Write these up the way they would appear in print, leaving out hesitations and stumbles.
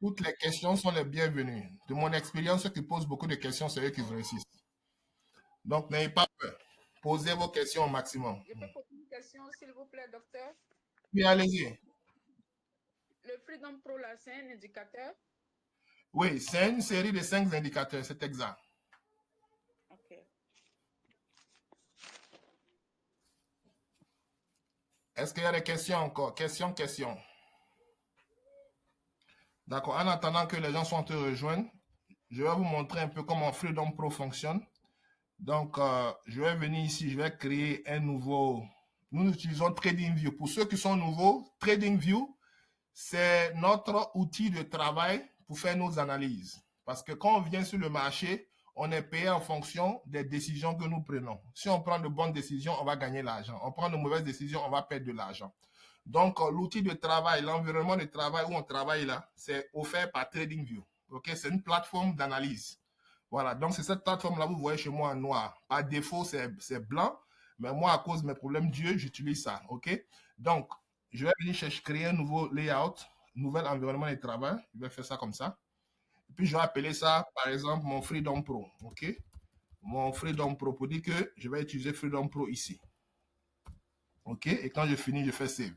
Toutes les questions sont les bienvenues. De mon expérience, ceux qui posent beaucoup de questions, c'est eux qui réussissent. Donc, n'ayez pas peur. Posez vos questions au maximum. Je peux poser une question, s'il vous plaît, docteur. Puis allez-y. Le Freedom Pro, là, c'est un indicateur? Oui, c'est une série de 5 indicateurs, c'est exact. OK. Est-ce qu'il y a des questions encore? Questions. D'accord. En attendant que les gens soient te rejoignent, je vais vous montrer un peu comment Freedom Pro fonctionne. Donc, je vais venir ici, je vais créer un nouveau... Nous utilisons TradingView. Pour ceux qui sont nouveaux, TradingView, c'est notre outil de travail pour faire nos analyses. Parce que quand on vient sur le marché, on est payé en fonction des décisions que nous prenons. Si on prend de bonnes décisions, on va gagner l'argent. On prend de mauvaises décisions, on va perdre de l'argent. Donc, l'outil de travail, l'environnement de travail où on travaille là, c'est offert par TradingView. Ok, c'est une plateforme d'analyse. Voilà, donc c'est cette plateforme-là, vous voyez chez moi en noir. Par défaut, c'est blanc, mais moi, à cause de mes problèmes d'yeux, j'utilise ça. Ok, donc, je vais venir chercher, créer un nouveau layout, nouvel environnement de travail. Je vais faire ça comme ça. Et puis, je vais appeler ça, par exemple, mon Freedom Pro. OK? Mon Freedom Pro pour dire que je vais utiliser Freedom Pro ici. OK? Et quand je finis, je fais Save.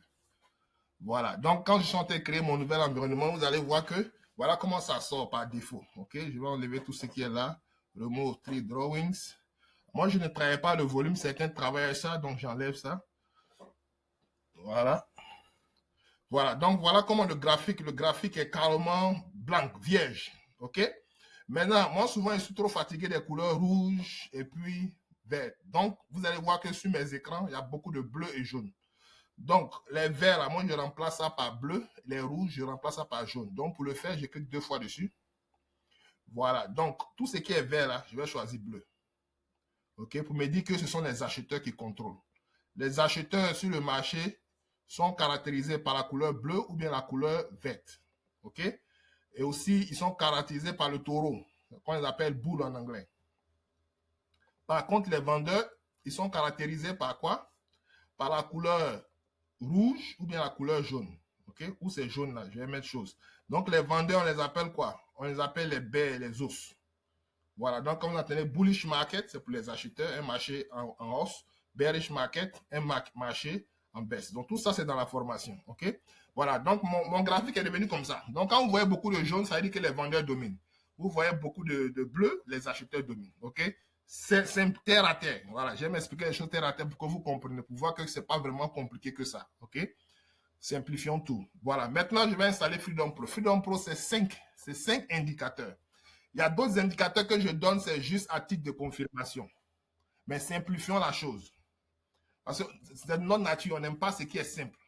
Voilà. Donc, quand je suis en train de créer mon nouvel environnement, vous allez voir que voilà comment ça sort par défaut. OK? Je vais enlever tout ce qui est là. Remove 3 drawings. Moi, je ne travaille pas le volume. Certains travaillent ça, donc j'enlève ça. Voilà. Voilà, donc voilà comment le graphique est carrément blanc, vierge. OK? Maintenant, moi, souvent, je suis trop fatigué des couleurs rouges et puis vert. Donc, vous allez voir que sur mes écrans, il y a beaucoup de bleu et jaune. Donc, les verts, là, moi, je remplace ça par bleu. Les rouges, je remplace ça par jaune. Donc, pour le faire, je clique 2 fois dessus. Voilà. Donc, tout ce qui est vert, là, je vais choisir bleu. OK? Pour me dire que ce sont les acheteurs qui contrôlent. Les acheteurs sur le marché sont caractérisés par la couleur bleue ou bien la couleur verte. OK? Et aussi, ils sont caractérisés par le taureau, qu'on les appelle bull en anglais. Par contre, les vendeurs, ils sont caractérisés par quoi? Par la couleur rouge ou bien la couleur jaune. OK? Ou c'est jaune là, je vais mettre chose. Donc, les vendeurs, on les appelle quoi? On les appelle les baies et les os. Voilà, donc comme on appelle bullish market, c'est pour les acheteurs, un marché en hausse. Bearish market, un marché en baisse. Donc tout ça, c'est dans la formation. OK? Voilà, donc mon graphique est devenu comme ça. Donc quand vous voyez beaucoup de jaune, ça veut dire que les vendeurs dominent. Vous voyez beaucoup de bleu, les acheteurs dominent. OK? C'est terre à terre. Voilà, j'aime expliquer les choses terre à terre pour que vous compreniez, pour voir que c'est pas vraiment compliqué que ça. OK? Simplifions tout. Voilà, maintenant je vais installer Freedom Pro. Freedom Pro, c'est 5 indicateurs. Il y a d'autres indicateurs que je donne, c'est juste à titre de confirmation. Mais simplifions la chose. Parce que c'est notre nature, on n'aime pas ce qui est simple.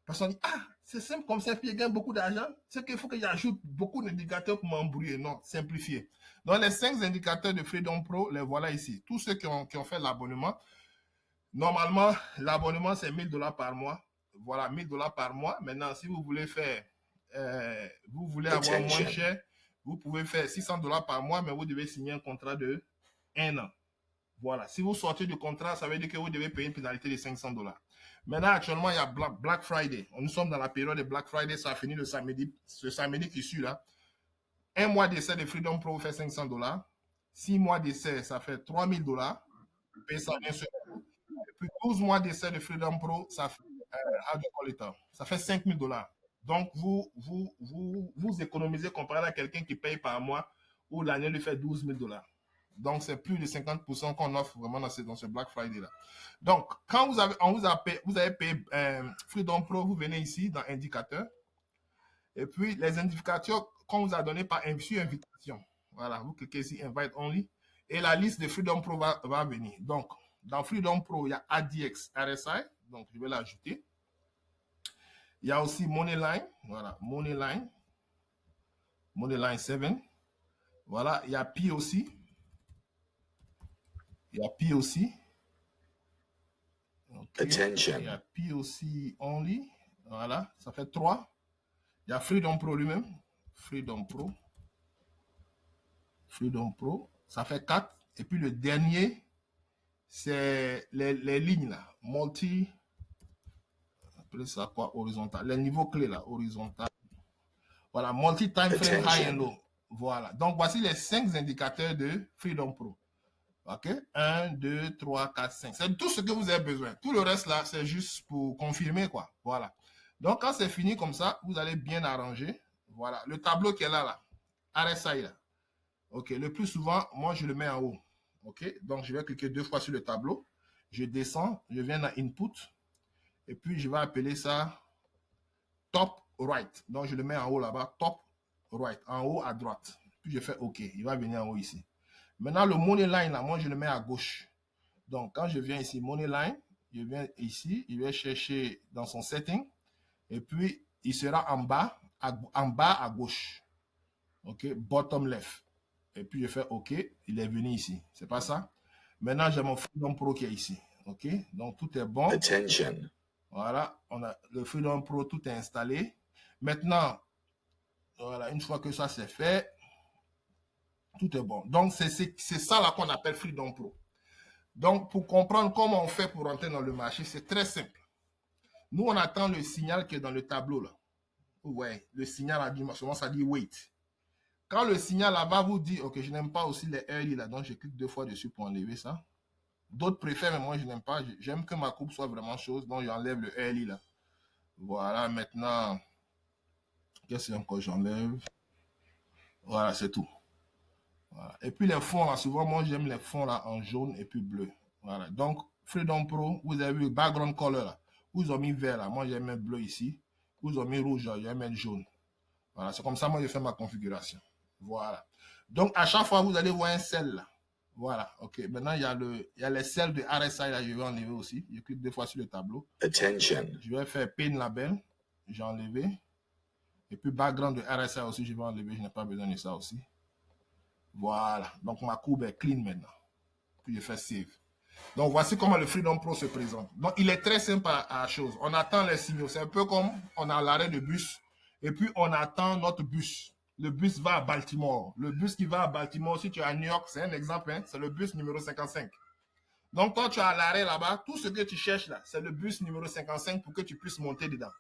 Parce qu'on dit, ah, c'est simple comme ça, puis il gagne beaucoup d'argent. C'est qu'il faut que j'ajoute beaucoup d'indicateurs pour m'embrouiller. Non, simplifier. Donc, les 5 indicateurs de Freedom Pro, les voilà ici. Tous ceux qui ont fait l'abonnement, normalement, l'abonnement, c'est $1000 par mois. Voilà, $1000 par mois. Maintenant, si vous voulez faire, vous voulez avoir moins cher, vous pouvez faire $600 par mois, mais vous devez signer un contrat de 1 an. Voilà. Si vous sortez du contrat, ça veut dire que vous devez payer une pénalité de $500. Maintenant, actuellement, il y a Black Friday. Nous sommes dans la période de Black Friday. Ça a fini le samedi, ce samedi qui suit là. Un mois d'essai de Freedom Pro fait $500. 6 mois d'essai, ça fait $3000. Payez ça bien sûr. Et puis 12 mois d'essai de Freedom Pro, ça fait, ça fait $5000. Donc, vous économisez comparé à quelqu'un qui paye par mois où l'année lui fait $12000. Donc, c'est plus de 50% qu'on offre vraiment dans ce Black Friday-là. Donc, quand vous avez payé Freedom Pro, vous venez ici dans Indicateur. Et puis, les indicateurs qu'on vous a donné par invitation. Voilà, vous cliquez ici, Invite Only. Et la liste de Freedom Pro va venir. Donc, dans Freedom Pro, il y a ADX RSI. Donc, je vais l'ajouter. Il y a aussi Moneyline. Voilà, Moneyline. Moneyline 7. Voilà, il y a P aussi. Il y a P aussi. Okay. Attention. Il y a P aussi Only. Voilà, ça fait 3. Il y a Freedom Pro lui-même. Freedom Pro. Freedom Pro. Ça fait 4. Et puis le dernier, c'est les lignes là. Appelez ça quoi? Horizontal. Les niveaux clés là. Horizontal. Voilà, multi-time frame high and low. Voilà. Donc, voici les 5 indicateurs de Freedom Pro. OK? 1, 2, 3, 4, 5. C'est tout ce que vous avez besoin. Tout le reste là, c'est juste pour confirmer, quoi. Voilà. Donc, quand c'est fini comme ça, vous allez bien arranger. Voilà. Le tableau qui est là. RSI, là. OK. Le plus souvent, moi, je le mets en haut. OK? Donc, je vais cliquer 2 fois sur le tableau. Je descends. Je viens dans Input. Et puis, je vais appeler ça Top Right. Donc, je le mets en haut là-bas. Top Right. En haut à droite. Puis, je fais OK. Il va venir en haut ici. Maintenant, le Money Line, là, moi, je le mets à gauche. Donc, quand je viens ici, Money Line, je viens ici, il va chercher dans son setting. Et puis, il sera en bas à gauche. OK? Bottom left. Et puis, je fais OK. Il est venu ici. C'est pas ça? Maintenant, j'ai mon Freedom Pro qui est ici. OK? Donc, tout est bon. Attention. Voilà. On a le Freedom Pro, tout est installé. Maintenant, voilà, une fois que ça c'est fait, tout est bon. Donc, c'est ça là qu'on appelle Freedom Pro. Donc, pour comprendre comment on fait pour rentrer dans le marché, c'est très simple. Nous, on attend le signal qui est dans le tableau là. Ouais, le signal a dit, souvent ça dit wait. Quand le signal là va vous dire, ok, je n'aime pas aussi les early là, donc je clique 2 fois dessus pour enlever ça. D'autres préfèrent, mais moi je n'aime pas. J'aime que ma coupe soit vraiment chaude, donc j'enlève le early là. Voilà, maintenant, qu'est-ce que j'enlève? Voilà, c'est tout. Voilà. Et puis les fonds là, souvent moi j'aime les fonds là en jaune et puis bleu. Voilà, donc Freedom Pro, vous avez vu le background color là. Vous avez mis vert là, moi j'ai mis bleu ici. Vous avez mis rouge là, j'ai mis jaune. Voilà, c'est comme ça moi je fais ma configuration. Voilà. Donc à chaque fois vous allez voir un sel là. Voilà, ok. Maintenant il y a les sels de RSI là, je vais enlever aussi. Je clique 2 fois sur le tableau. Attention. Je vais faire pin label, j'ai enlevé. Et puis background de RSI aussi, je vais enlever, je n'ai pas besoin de ça aussi. Voilà, donc ma courbe est clean maintenant. Puis je fais save. Donc voici comment le Freedom Pro se présente. Donc il est très simple à la chose. On attend les signaux. C'est un peu comme on a l'arrêt de bus. Et puis on attend notre bus. Le bus va à Baltimore. Le bus qui va à Baltimore, si tu es à New York, c'est un exemple, hein, c'est le bus numéro 55. Donc quand tu es à l'arrêt là-bas, tout ce que tu cherches là, c'est le bus numéro 55 pour que tu puisses monter dedans.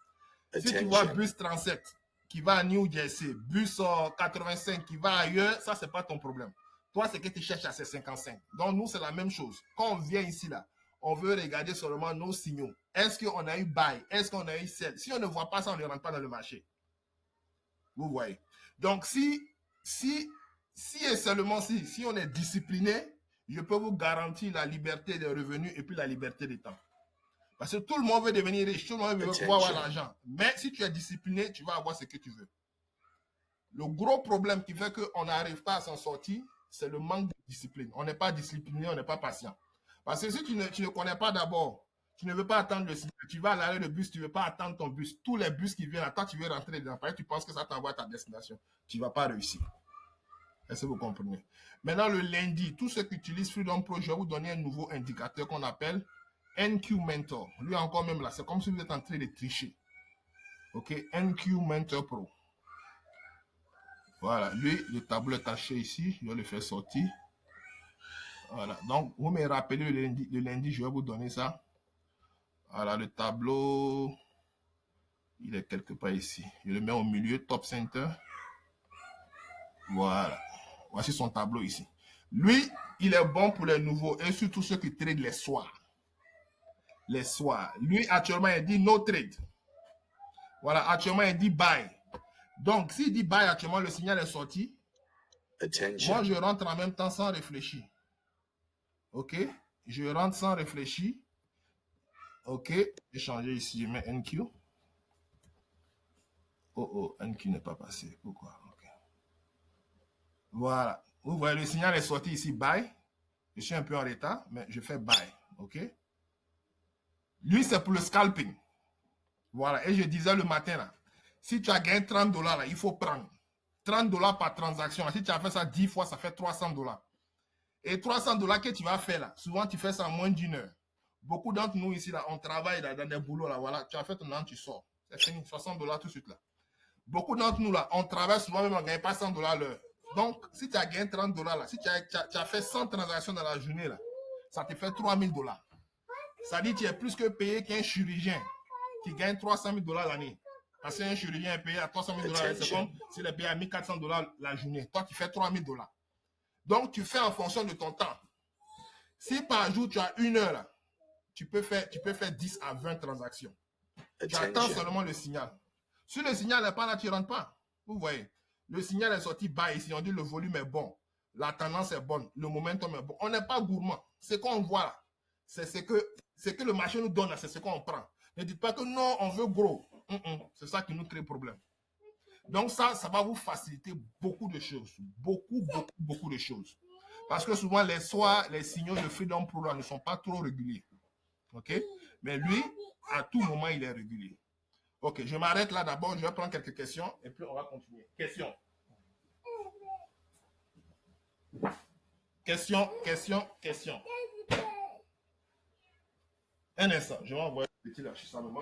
Si tu vois bus 37 qui va à New Jersey, bus 85 qui va ailleurs, ça c'est pas ton problème. Toi, c'est que tu cherches à ces 55. Donc, nous, c'est la même chose. Quand on vient ici, là, on veut regarder seulement nos signaux. Est-ce qu'on a eu buy? Est-ce qu'on a eu sell? Si on ne voit pas ça, on ne rentre pas dans le marché. Vous voyez. Donc, si et seulement si on est discipliné, je peux vous garantir la liberté des revenus et puis la liberté des temps. Parce que tout le monde veut devenir riche, tout le monde veut pouvoir avoir l'argent. Mais si tu es discipliné, tu vas avoir ce que tu veux. Le gros problème qui fait qu'on n'arrive pas à s'en sortir, c'est le manque de discipline. On n'est pas discipliné, on n'est pas patient. Parce que si tu ne connais pas d'abord, tu ne veux pas attendre le signal, tu vas à l'arrêt de bus, tu ne veux pas attendre ton bus. Tous les bus qui viennent, attends, tu veux rentrer dedans. Parce que tu penses que ça t'envoie à ta destination. Tu ne vas pas réussir. Est-ce que vous comprenez? Maintenant, le lundi, tous ceux qui utilisent Freedom Pro, je vais vous donner un nouveau indicateur qu'on appelle NQ Mentor. Lui encore même là, c'est comme si vous êtes en train de tricher. OK? NQ Mentor Pro. Voilà, lui, le tableau est caché ici. Je vais le faire sortir. Voilà, donc vous me rappelez le lundi, je vais vous donner ça. Voilà, le tableau, il est quelque part ici. Je le mets au milieu, top center. Voilà, voici son tableau ici. Lui, il est bon pour les nouveaux et surtout ceux qui tradent les soirs. Les soirs. Lui, actuellement, il dit no trade. Voilà, actuellement, il dit buy. Donc, s'il dit buy, actuellement, le signal est sorti. Attention. Moi, je rentre en même temps sans réfléchir. OK? Je rentre sans réfléchir. OK? J'ai changé ici, je mets NQ. Oh, NQ n'est pas passé. Pourquoi? OK. Voilà. Vous voyez, le signal est sorti ici, buy. Je suis un peu en retard, mais je fais buy. OK? Lui, c'est pour le scalping. Voilà. Et je disais le matin, là, si tu as gagné 30 $, là, il faut prendre. 30 $ par transaction. Si tu as fait ça 10 fois, ça fait 300 $. Et 300 $ que tu vas faire là, souvent tu fais ça en moins d'une heure. Beaucoup d'entre nous ici, là, on travaille là, dans des boulots, là, voilà. Tu as fait ton an, tu sors. C'est fini, 60 $ tout de suite là. Beaucoup d'entre nous là, on travaille souvent même, on ne gagne pas 100 $ l'heure. Donc, si tu as gagné 30 $ là, si tu as fait 100 transactions dans la journée là, ça te fait 3000 $. Ça dit que tu es plus que payé qu'un chirurgien qui gagne 300 000 $ l'année. Parce qu'un chirurgien est payé à 300 000 $, c'est comme s'il est payé à 1400 $ la journée. Toi, tu fais 3000 $. Donc, tu fais en fonction de ton temps. Si par jour, tu as 1 heure, là, tu peux faire 10 à 20 transactions. Tu attends seulement le signal. Si le signal n'est pas là, tu ne rentres pas. Vous voyez, le signal est sorti bas ici. On dit le volume est bon. La tendance est bonne. Le momentum est bon. On n'est pas gourmand. Ce qu'on voit là, c'est que le marché nous donne là, c'est ce qu'on prend. Ne dites pas que non, on veut gros. C'est ça qui nous crée problème. Donc ça va vous faciliter beaucoup de choses. Beaucoup de choses. Parce que souvent, les signaux de Freedom Pro là, ne sont pas trop réguliers. OK? Mais lui, à tout moment, il est régulier. OK, je m'arrête là d'abord. Je vais prendre quelques questions et puis on va continuer. Question. Un instant, je vais envoyer le petit là chez sa maman.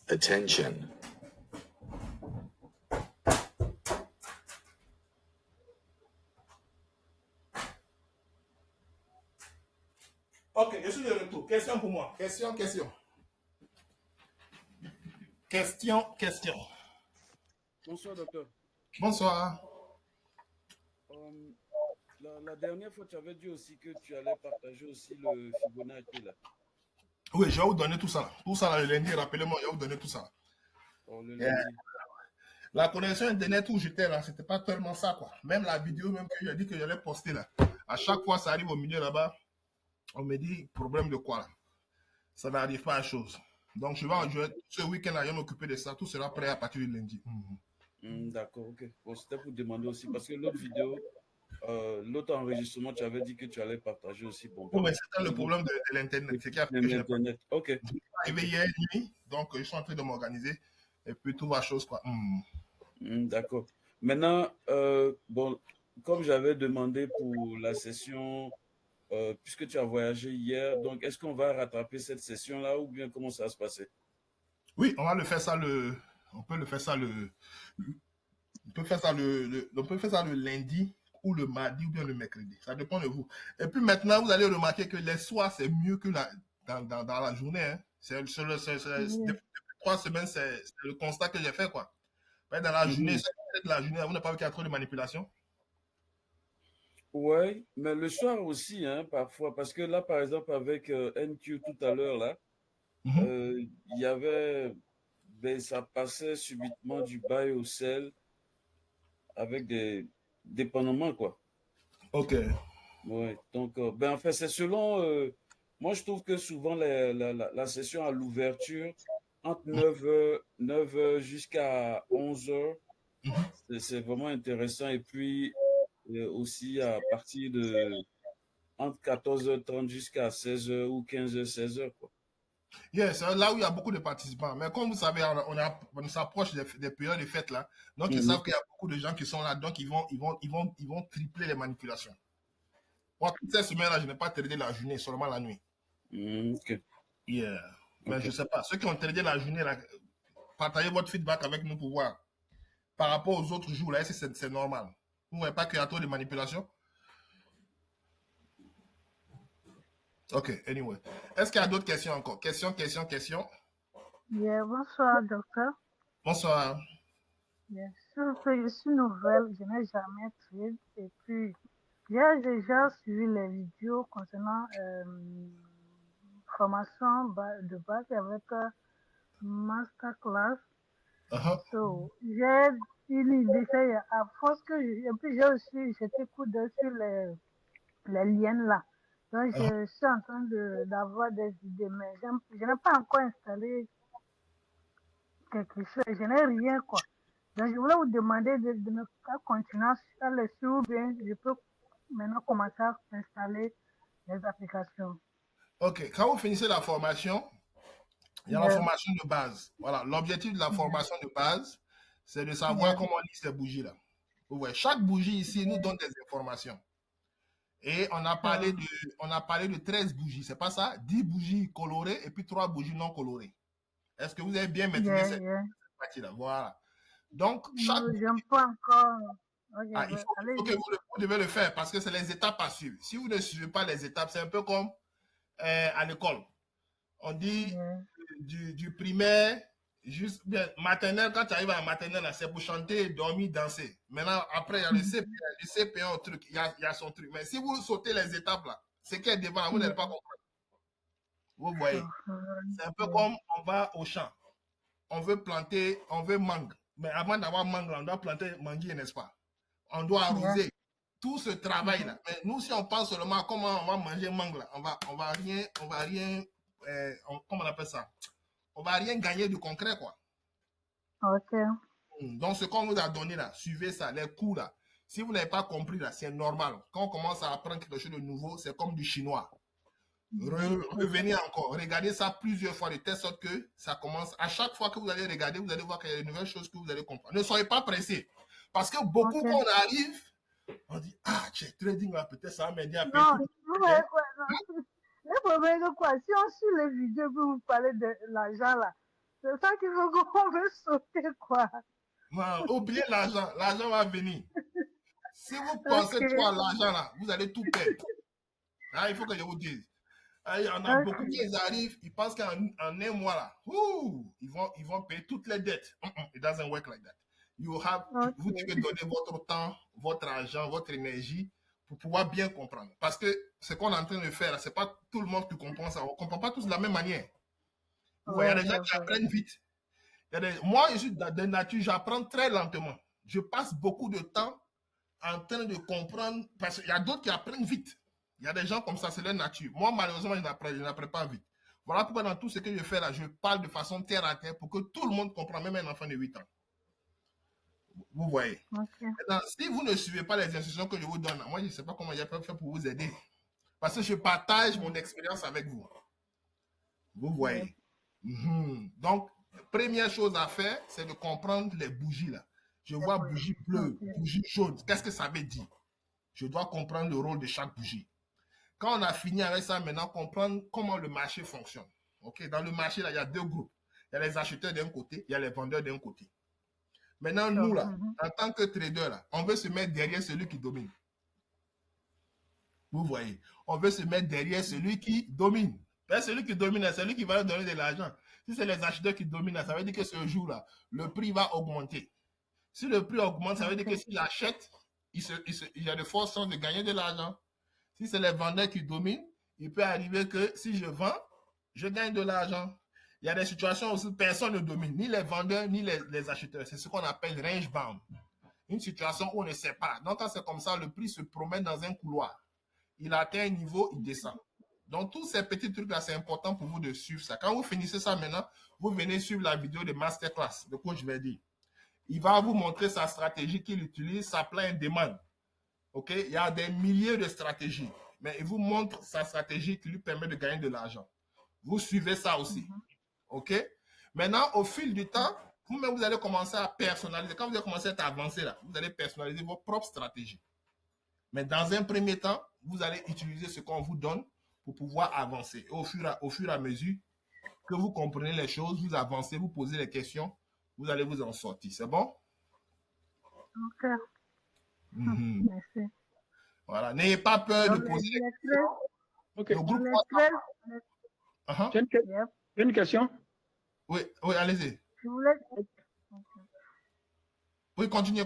Attention. Ok, je suis de retour. Question pour moi. Question. Bonsoir, docteur. Bonsoir. La dernière fois, tu avais dit aussi que tu allais partager aussi le Fibonacci là. Oui, je vais vous donner tout ça. Tout ça là, le lundi, rappelez-moi, je vais vous donner tout ça. Le lundi. La connexion Internet où j'étais là, c'était pas tellement ça, quoi. Même la vidéo, même que j'ai dit que j'allais poster là. À chaque fois, ça arrive au milieu là-bas. On me dit, problème de quoi là? Ça n'arrive pas à chose. Donc, ce week-end là, je vais m'occuper de ça. Tout sera prêt à partir du lundi. D'accord, ok. Bon, c'était pour demander aussi, parce que l'autre vidéo, l'autre enregistrement, tu avais dit que tu allais partager aussi. Bon, mais c'était le problème de l'Internet. C'est qui a fait que je n'ai pas. Ok. Je suis arrivé hier nuit, donc je suis en train de m'organiser. Et puis tout va chose, quoi. D'accord. Maintenant, bon, comme j'avais demandé pour la session, puisque tu as voyagé hier, donc est-ce qu'on va rattraper cette session-là ou bien comment ça va se passer? Oui, on va le faire ça on peut le faire ça le lundi ou le mardi ou bien le mercredi. Ça dépend de vous. Et puis maintenant, vous allez remarquer que les soirs, c'est mieux que dans la journée. Hein. Depuis 3 semaines, c'est le constat que j'ai fait, quoi. Dans la journée, vous n'avez pas vu qu'il y a trop de manipulation? Oui, mais le soir aussi, hein, parfois, parce que là, par exemple, avec NQ tout à l'heure, là, il y avait, ça passait subitement du buy au sell avec des dépendamment, quoi. Ok. Ouais, donc, en fait, c'est selon, moi, je trouve que souvent, la session à l'ouverture, entre 9h jusqu'à 11h, c'est vraiment intéressant. Et puis, aussi à partir de entre 14h30 jusqu'à 16h ou 15h, 16h, quoi. Yes, là où il y a beaucoup de participants. Mais comme vous savez, on s'approche des périodes de fêtes là. Donc, ils savent qu'il y a beaucoup de gens qui sont là. Donc, ils vont tripler les manipulations. Moi, toute cette semaine-là, je n'ai pas tradé la journée, seulement la nuit. Ok. Yeah. Mais je ne sais pas. Ceux qui ont tradé la journée, là, partagez votre feedback avec nous pour voir. Par rapport aux autres jours, là, est-ce que c'est normal? Vous ne voyez pas qu'il y a trop de manipulations? Ok, anyway. Est-ce qu'il y a d'autres questions encore? Question. Yeah, bonsoir, docteur. Bonsoir. Bien sûr que je suis nouvelle, je n'ai jamais trade. Et puis, j'ai déjà suivi les vidéos concernant formation de base avec masterclass. So, j'ai une idée, à force que et puis j'ai aussi jeté coup d'œil sur les liens là. Donc, je suis en train d'avoir des idées, mais je n'ai pas encore installé quelque chose, je n'ai rien, quoi. Donc, je voulais vous demander de ne pas continuer à le suivre, ou bien je peux maintenant commencer à installer les applications. Ok, quand vous finissez la formation, il y a la formation de base. Voilà, l'objectif de la formation de base, c'est de savoir comment lire ces bougies-là. Vous voyez, chaque bougie ici nous donne des informations. Et on a parlé de 13 bougies, c'est pas ça? 10 bougies colorées et puis 3 bougies non colorées. Est-ce que vous avez bien maîtrisé Yeah, cette yeah. partie-là? Voilà. Donc, chaque... Non, j'aime pas encore. Ok, Ah, il faut que allez-y. vous devez le faire parce que c'est les étapes à suivre. Si vous ne suivez pas les étapes, c'est un peu comme à l'école. On dit Yeah. du primaire juste bien maternelle, quand tu arrives à la maternelle, là, c'est pour chanter, dormir, danser. Maintenant, après, il y a le CP1, le CP1 au truc, il y a son truc. Mais si vous sautez les étapes là, ce qui est devant, là, vous n'allez pas comprendre. Vous voyez. C'est un peu comme on va au champ. On veut planter, on veut mangue. Mais avant d'avoir mangue, on doit planter manguier, n'est-ce pas? On doit arroser. Tout ce travail-là. Mais nous, si on pense seulement à comment on va manger mangue, là, on va rien, comment on appelle ça? On va rien gagner de concret, quoi. Ok. Donc, ce qu'on vous a donné là, suivez ça, les cours là. Si vous n'avez pas compris là, c'est normal. Quand on commence à apprendre quelque chose de nouveau, c'est comme du chinois. Revenez encore, regardez ça plusieurs fois de telle sorte que ça commence. À chaque fois que vous allez regarder, vous allez voir qu'il y a de nouvelles choses que vous allez comprendre. Ne soyez pas pressés. Parce que beaucoup, quand on arrive, on dit, ah, check trading là, peut-être ça va m'aider à payer. Non, vous voyez quoi? Non. Le problème de quoi? Si on suit les vidéos que vous parlez de l'argent là, c'est ça qu'il faut qu'on veut sauter quoi. Non, oubliez l'argent, l'argent va venir. Si vous pensez trop à l'argent là, vous allez tout perdre. Ah, il faut que je vous dise. Ah, il y en a beaucoup qui arrivent, ils pensent qu'en un mois là, ils vont payer toutes les dettes. It doesn't work like that. Vous devez donner votre temps, votre argent, votre énergie pour pouvoir bien comprendre. Parce que ce qu'on est en train de faire, ce n'est pas tout le monde qui comprend ça. On ne comprend pas tous de la même manière. Vous voyez, il y a des gens qui apprennent vite. Moi, je suis de nature, j'apprends très lentement. Je passe beaucoup de temps en train de comprendre, parce qu'il y a d'autres qui apprennent vite. Il y a des gens comme ça, c'est leur nature. Moi, malheureusement, je n'apprends pas vite. Voilà pourquoi dans tout ce que je fais là, je parle de façon terre à terre pour que tout le monde comprenne, même un enfant de 8 ans. Vous voyez. Maintenant, si vous ne suivez pas les instructions que je vous donne, moi, je ne sais pas comment je peux faire pour vous aider. Parce que je partage mon expérience avec vous. Vous voyez. Donc, première chose à faire, c'est de comprendre les bougies là. Je vois bougie bleue, bougie jaune. Qu'est-ce que ça veut dire? Je dois comprendre le rôle de chaque bougie. Quand on a fini avec ça, maintenant, comprendre comment le marché fonctionne. Okay? Dans le marché, là, il y a deux groupes. Il y a les acheteurs d'un côté, il y a les vendeurs d'un côté. Maintenant, nous, là, en tant que trader, là, on veut se mettre derrière celui qui domine. Vous voyez? On veut se mettre derrière celui qui domine. Ben, celui qui domine, c'est celui qui va nous donner de l'argent. Si c'est les acheteurs qui dominent, ça veut dire que ce jour-là, le prix va augmenter. Si le prix augmente, ça veut dire que s'il achète, il y a de fortes chances de gagner de l'argent. Si c'est les vendeurs qui dominent, il peut arriver que si je vends, je gagne de l'argent. Il y a des situations où personne ne domine, ni les vendeurs, ni les acheteurs. C'est ce qu'on appelle range bound. Une situation où on ne sait pas. Donc, quand c'est comme ça, le prix se promène dans un couloir. Il atteint un niveau, il descend. Donc, tous ces petits trucs-là, c'est important pour vous de suivre ça. Quand vous finissez ça maintenant, vous venez suivre la vidéo de masterclass, de coach Verdi. Il va vous montrer sa stratégie qu'il utilise, sa plan and demand. OK? Il y a des milliers de stratégies, mais il vous montre sa stratégie qui lui permet de gagner de l'argent. Vous suivez ça aussi. OK? Maintenant, au fil du temps, vous-même, vous allez commencer à personnaliser. Quand vous allez commencer à avancer là, vous allez personnaliser vos propres stratégies. Mais dans un premier temps, vous allez utiliser ce qu'on vous donne pour pouvoir avancer. Et au fur et à mesure que vous comprenez les choses, vous avancez, vous posez les questions, vous allez vous en sortir. C'est bon? Ok. Merci. Voilà. N'ayez pas peur de poser les questions. Ok. Le groupe J'ai une question. Oui, allez-y. Je voulais... Oui, continuez.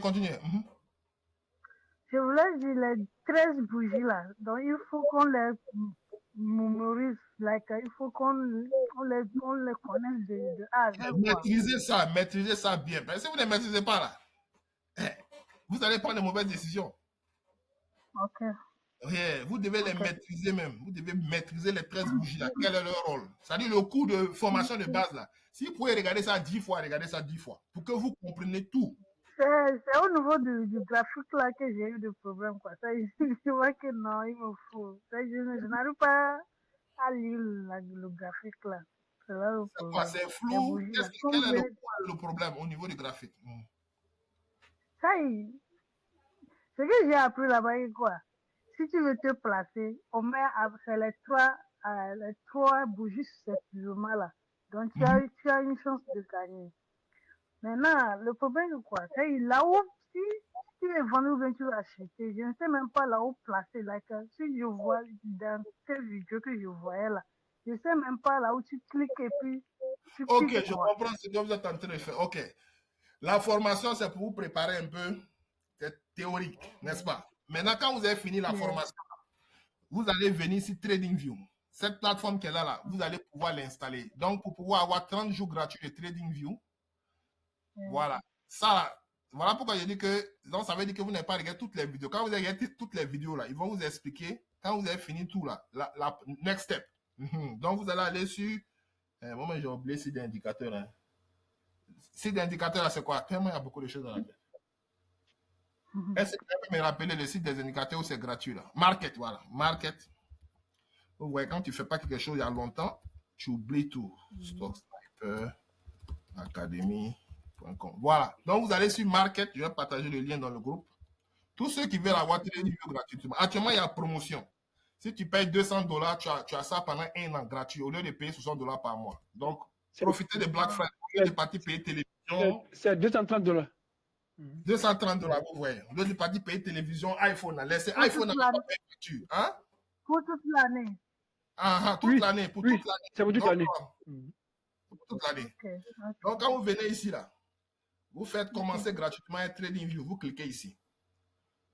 Je voulais dire les 13 bougies là. Donc, il faut qu'on les mémorise. Il faut qu'on les connaisse de A à Z. Maîtrisez ça bien. Parce que si vous ne maîtrisez pas là, vous allez prendre de mauvaises décisions. Ok. Vous devez les maîtriser même. Vous devez maîtriser les 13 bougies là. Quel est leur rôle? C'est-à-dire le cours de formation de base là. Si vous pouvez regarder ça 10 fois, regardez ça 10 fois. Pour que vous compreniez tout. C'est au niveau du graphique là que j'ai eu des problèmes. Quoi. Ça, je vois que non, il me faut. Ça, je n'arrive pas à lire le graphique là. C'est là le problème. C'est flou. Quel est le problème au niveau du graphique? Ça, ce que j'ai appris là-bas, c'est quoi? Si tu veux te placer, on met les trois bougies sur ce plus là. Donc, tu as une chance de gagner. Maintenant, le problème, c'est quoi? C'est là-haut, si tu es vendu ou bien tu veux acheter, je ne sais même pas là-haut placer. Like, si je vois dans cette vidéo que je voyais là, je ne sais même pas là où tu cliques et puis tu Ok, piques je quoi. comprends ce que vous êtes en train de faire. Ok. La formation, c'est pour vous préparer un peu théorique, n'est-ce pas? Maintenant, quand vous avez fini la formation, vous allez venir sur TradingView. Cette plateforme qui est là, vous allez pouvoir l'installer. Donc, pour pouvoir avoir 30 jours gratuits de TradingView, voilà. Ça, voilà pourquoi je dis que, donc ça veut dire que vous n'avez pas regardé toutes les vidéos. Quand vous avez regardé toutes les vidéos là, ils vont vous expliquer, quand vous avez fini tout là, la next step. Donc, vous allez aller sur, moi j'ai oublié site d'indicateur. Hein. Site d'indicateur là, c'est quoi? Tellement il y a beaucoup de choses dans la tête. Est-ce que vous pouvez me rappeler le site des indicateurs où c'est gratuit là? Market, voilà. Market. Vous voyez, quand tu ne fais pas quelque chose il y a longtemps, tu oublies tout. Stock Sniper, Academy.com. Voilà. Donc, vous allez sur Market. Je vais partager le lien dans le groupe. Tous ceux qui veulent avoir TradingView gratuitement. Actuellement, il y a promotion. Si tu payes $200, tu as ça pendant 1 an gratuit au lieu de payer $60 par mois. Donc, profitez de Black Friday. Au lieu de partir payer télévision. C'est $230. $230, vous voyez. Au lieu de partir payer télévision, iPhone. Laissez iPhone pas payer gratuit. Hein? Pour toute l'année. Toute l'année. Pour toute l'année. C'est pour toute l'année. Pour toute l'année. Okay. Donc, quand vous venez ici, là, vous faites commencer gratuitement un TradingView. Vous cliquez ici.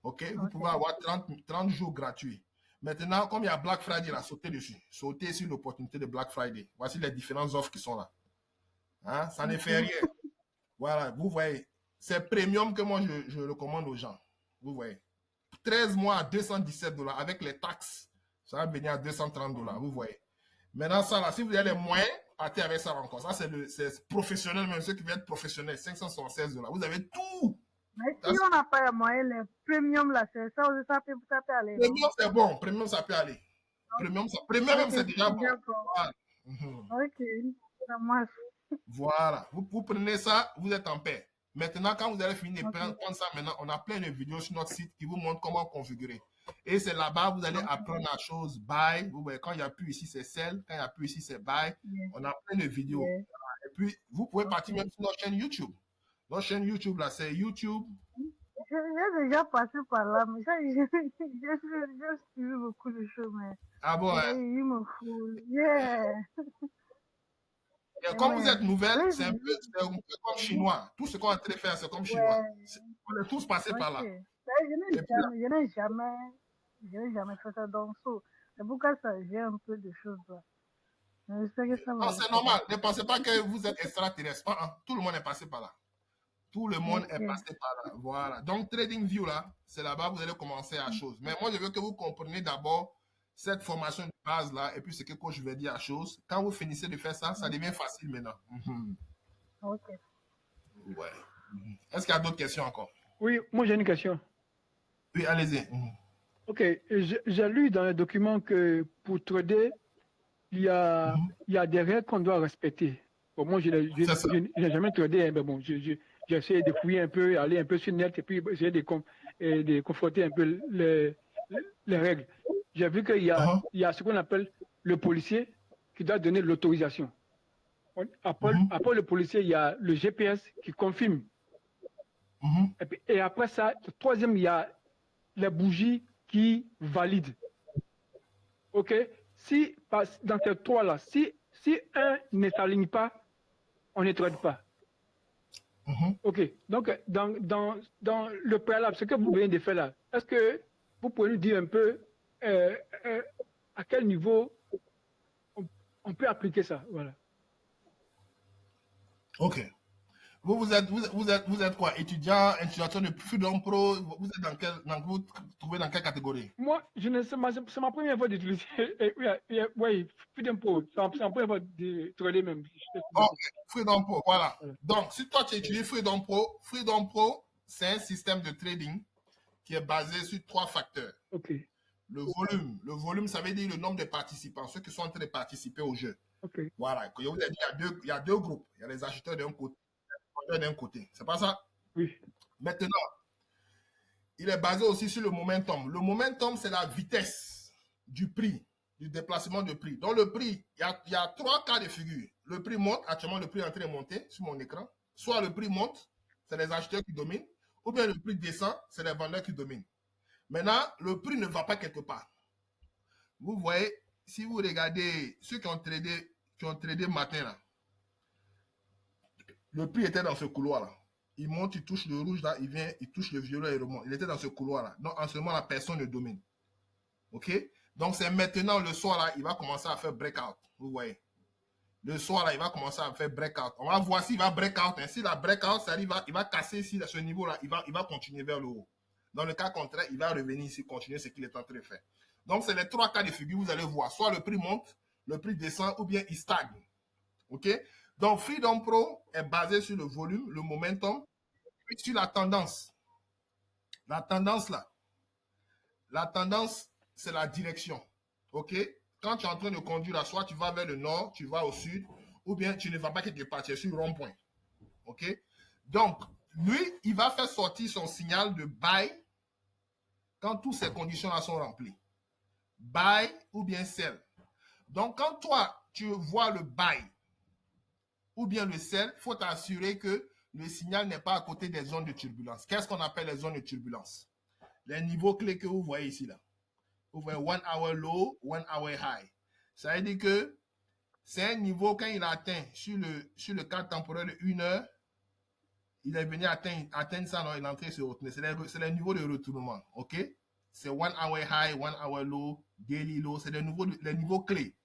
OK? Vous pouvez avoir 30 jours gratuits. Maintenant, comme il y a Black Friday, là, sautez dessus. Sautez sur l'opportunité de Black Friday. Voici les différentes offres qui sont là. Hein? Ça ne fait rien. Voilà, vous voyez. C'est premium que moi, je recommande aux gens. Vous voyez. 13 mois à $217 avec les taxes. Ça va venir à $230. Vous voyez. Maintenant, ça, là, si vous avez les moyens, partez avec ça encore. Ça, c'est professionnel, même ceux qui veulent être professionnels. $576. Vous avez tout. Mais si on n'a pas les moyens, les premium, là, c'est ça, ça peut aller. Premium, c'est bon. Premium, ça peut aller. Premium, même, c'est déjà bon. Voilà. Ok, ça marche. Voilà. Vous prenez ça, vous êtes en paix. Maintenant, quand vous allez finir de prendre ça, maintenant, on a plein de vidéos sur notre site qui vous montrent comment configurer. Et c'est là-bas, vous allez apprendre la chose buy. Vous voyez, quand il n'y a plus ici, c'est sell. Quand il n'y a plus ici, c'est buy. On a plein de vidéos. Et puis, vous pouvez partir même sur notre chaîne YouTube. Notre chaîne YouTube, là, c'est YouTube. J'ai déjà passé par là, mais ça, j'ai suivi beaucoup de choses, mais... Ah bon, hein? Il me fout. Yeah! Et comme vous êtes nouvelle, c'est un peu comme chinois. Tout ce qu'on est en train de faire, c'est comme chinois. On est tous passés par là. Je n'ai jamais fait ça dans ce. C'est pourquoi ça, j'ai un peu de choses là. Non, c'est normal. Ne pensez pas que vous êtes extraterrestre. Tout le monde est passé par là. Tout le monde est passé par là. Voilà. Donc, TradingView, là, c'est là-bas que vous allez commencer à chose. Mais moi, je veux que vous compreniez d'abord cette formation de base, là, et puis ce que je vais dire à chose. Quand vous finissez de faire ça, ça devient facile maintenant. Ok. Ouais. Est-ce qu'il y a d'autres questions encore? Oui, moi, j'ai une question. Oui, allez-y. Ok. J'ai lu dans les documents que pour trader, il y a des règles qu'on doit respecter. Bon, moi, je n'ai jamais tradé, mais bon, j'ai essayé de fouiller un peu, aller un peu sur le net et puis essayer de confronter un peu les règles. J'ai vu qu'il y a ce qu'on appelle le policier qui doit donner l'autorisation. Après le policier, il y a le GPS qui confirme. Et après ça, le troisième, il y a les bougies qui valident. OK? Si dans ces trois-là, si un ne s'aligne pas, on ne trade pas. OK. Donc, dans le préalable, ce que vous venez de faire là, est-ce que vous pouvez nous dire un peu à quel niveau on peut appliquer ça? Voilà. OK. Vous êtes quoi? Étudiant, utilisateur de Freedom Pro? Vous êtes vous trouvez dans quelle catégorie? Moi, c'est ma première fois d'utiliser. Oui, Freedom Pro. C'est ma première fois de trader même. OK, Freedom Pro, voilà. Donc, si toi tu utilises Freedom Pro, c'est un système de trading qui est basé sur 3 facteurs. OK. Le volume, ça veut dire le nombre de participants, ceux qui sont en train de participer au jeu. OK. Voilà. Je vous ai dit, il y a deux groupes. Il y a les acheteurs d'un côté, les vendeurs d'un côté. C'est pas ça? Oui. Maintenant, il est basé aussi sur le momentum. Le momentum, c'est la vitesse du prix, du déplacement de prix. Dans le prix, il y a 3 cas de figure. le prix monte, actuellement le prix est en train de monter sur mon écran. Soit le prix monte, c'est les acheteurs qui dominent, ou bien le prix descend, c'est les vendeurs qui dominent. Maintenant, le prix ne va pas quelque part. Vous voyez, si vous regardez ceux qui ont tradé matin là, le prix était dans ce couloir là. Il monte, il touche le rouge là, il vient, il touche le violet et remonte. Il était dans ce couloir là. Donc en ce moment, la personne ne domine. Ok? Donc c'est maintenant le soir là, il va commencer à faire breakout. Vous voyez? Le soir là, il va commencer à faire breakout. On va voir s'il va breakout. Hein. Si la breakout, ça arrive, il va casser ici à ce niveau là, il va continuer vers le haut. Dans le cas contraire, il va revenir ici, continuer ce qu'il est en train de faire. Donc c'est les trois cas de figure, vous allez voir. Soit le prix monte, le prix descend ou bien il stagne. Ok? Donc Freedom Pro est basé sur le volume, le momentum, puis sur la tendance. La tendance là. La tendance, c'est la direction. Ok? Quand tu es en train de conduire là, soit tu vas vers le nord, tu vas au sud, ou bien tu ne vas pas quelque part, tu es sur le rond-point. Ok? Donc, lui, il va faire sortir son signal de buy quand toutes ces conditions-là sont remplies. Buy ou bien sell. Donc, quand toi, tu vois le buy ou bien le sell, il faut t'assurer que le signal n'est pas à côté des zones de turbulence. Qu'est-ce qu'on appelle les zones de turbulence? Les niveaux clés que vous voyez ici là. Vous voyez 1 hour low, 1 hour high. Ça veut dire que c'est un niveau quand il atteint sur le cadre temporel de 1 heure, il est venu atteindre ça, non, il est entré sur retenir. C'est le niveau de retournement. OK? C'est 1 hour high, 1 hour low, daily low. C'est les niveaux clés.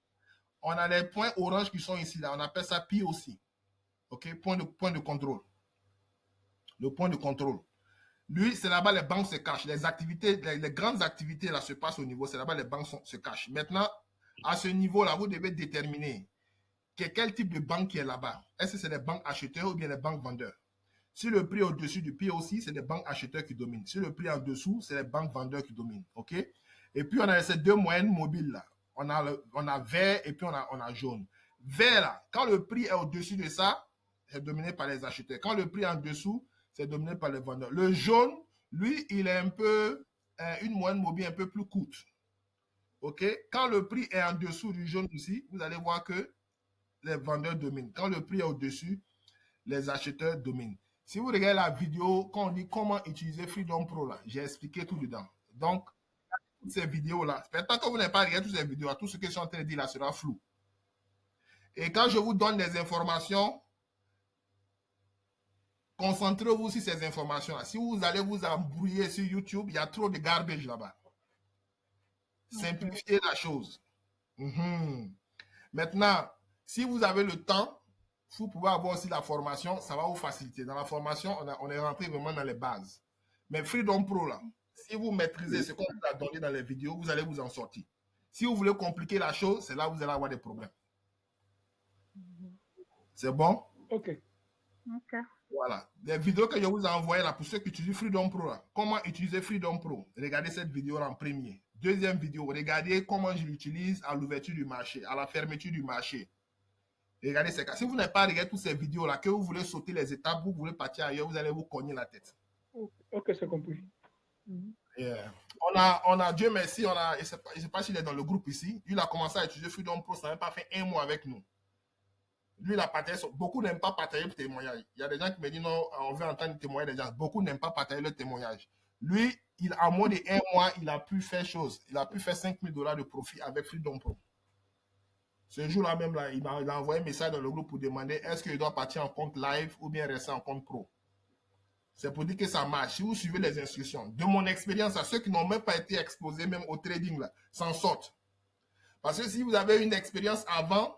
On a les points orange qui sont ici là. On appelle ça POC. OK? Point de contrôle. Le point de contrôle. Lui, c'est là-bas les banques se cachent. Les activités, les grandes activités là se passent au niveau. C'est là-bas les banques se cachent. Maintenant, à ce niveau-là, vous devez déterminer quel type de banque qui est là-bas. Est-ce que c'est les banques acheteurs ou bien les banques vendeurs? Si le prix est au-dessus du POC, c'est les banques acheteurs qui dominent. Si le prix est en dessous, c'est les banques vendeurs qui dominent. OK? Et puis, on a ces deux moyennes mobiles là. On a vert et puis on a jaune. Vert là, quand le prix est au-dessus de ça, c'est dominé par les acheteurs. Quand le prix est en dessous, c'est dominé par les vendeurs. Le jaune, lui, il est un peu une moyenne mobile un peu plus courte. OK? Quand le prix est en dessous du jaune ici, vous allez voir que les vendeurs dominent. Quand le prix est au-dessus, les acheteurs dominent. Si vous regardez la vidéo, quand on dit comment utiliser Freedom Pro, là, j'ai expliqué tout dedans. Donc, toutes ces vidéos-là, tant que vous n'avez pas regardé toutes ces vidéos, tout ce que je suis en train de dire là sera flou. Et quand je vous donne des informations, concentrez-vous sur ces informations-là. Si vous allez vous embrouiller sur YouTube, il y a trop de garbage là-bas. Simplifiez la chose. Maintenant, si vous avez le temps, vous pouvez avoir aussi la formation, ça va vous faciliter. Dans la formation, on est rentré vraiment dans les bases. Mais Freedom Pro, là, si vous maîtrisez ce qu'on vous a donné dans les vidéos, vous allez vous en sortir. Si vous voulez compliquer la chose, c'est là où vous allez avoir des problèmes. C'est bon? Ok. Voilà. Les vidéos que je vous ai envoyées là, pour ceux qui utilisent Freedom Pro, là, comment utiliser Freedom Pro? Regardez cette vidéo là en premier. Deuxième vidéo, regardez comment je l'utilise à l'ouverture du marché, à la fermeture du marché. Regardez ces cas. Si vous n'avez pas regardé toutes ces vidéos-là, que vous voulez sauter les étapes, vous voulez partir ailleurs, vous allez vous cogner la tête. Ok, c'est compris. Yeah. On a, Dieu merci, je ne sais pas s'il est dans le groupe ici. Lui, il a commencé à utiliser Freedom Pro, ça n'a pas fait 1 mois avec nous. Lui, il a partagé, beaucoup n'aiment pas partager le témoignage. Il y a des gens qui me disent non, on veut entendre le témoignage des gens. Beaucoup n'aiment pas partager le témoignage. Lui, en moins de 1 mois, il a pu faire chose. Il a pu faire $5,000 de profit avec Freedom Pro. Ce jour-là même, là, il a envoyé un message dans le groupe pour demander est-ce qu'il doit partir en compte live ou bien rester en compte pro. C'est pour dire que ça marche. Si vous suivez les instructions, de mon expérience, à ceux qui n'ont même pas été exposés même au trading, là, s'en sortent. Parce que si vous avez une expérience avant,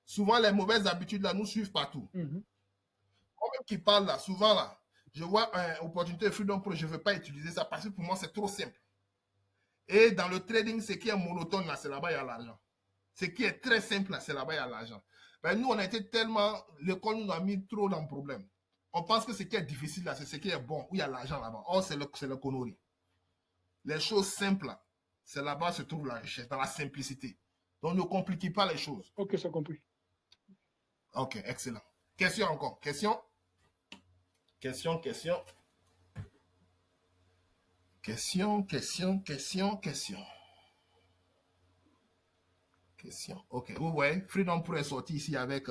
souvent les mauvaises habitudes là nous suivent partout. Moi-même qui parle là, souvent là, je vois une opportunité de Freedom Pro, je ne veux pas utiliser ça parce que pour moi c'est trop simple. Et dans le trading, ce qui est monotone là, c'est là-bas il y a l'argent. Ce qui est très simple, c'est là-bas, il y a l'argent. Ben, nous, on a été tellement... L'école nous a mis trop dans le problème. On pense que ce qui est difficile, là, c'est ce qui est bon, où il y a l'argent là-bas. Or, c'est le connerie. Les choses simples, c'est là-bas se trouve la richesse, dans la simplicité. Donc, ne compliquez pas les choses. Ok, c'est compris. Ok, excellent. Question encore. Question? Question. Question. Question. OK. Vous voyez, Freedom Pro est sorti ici avec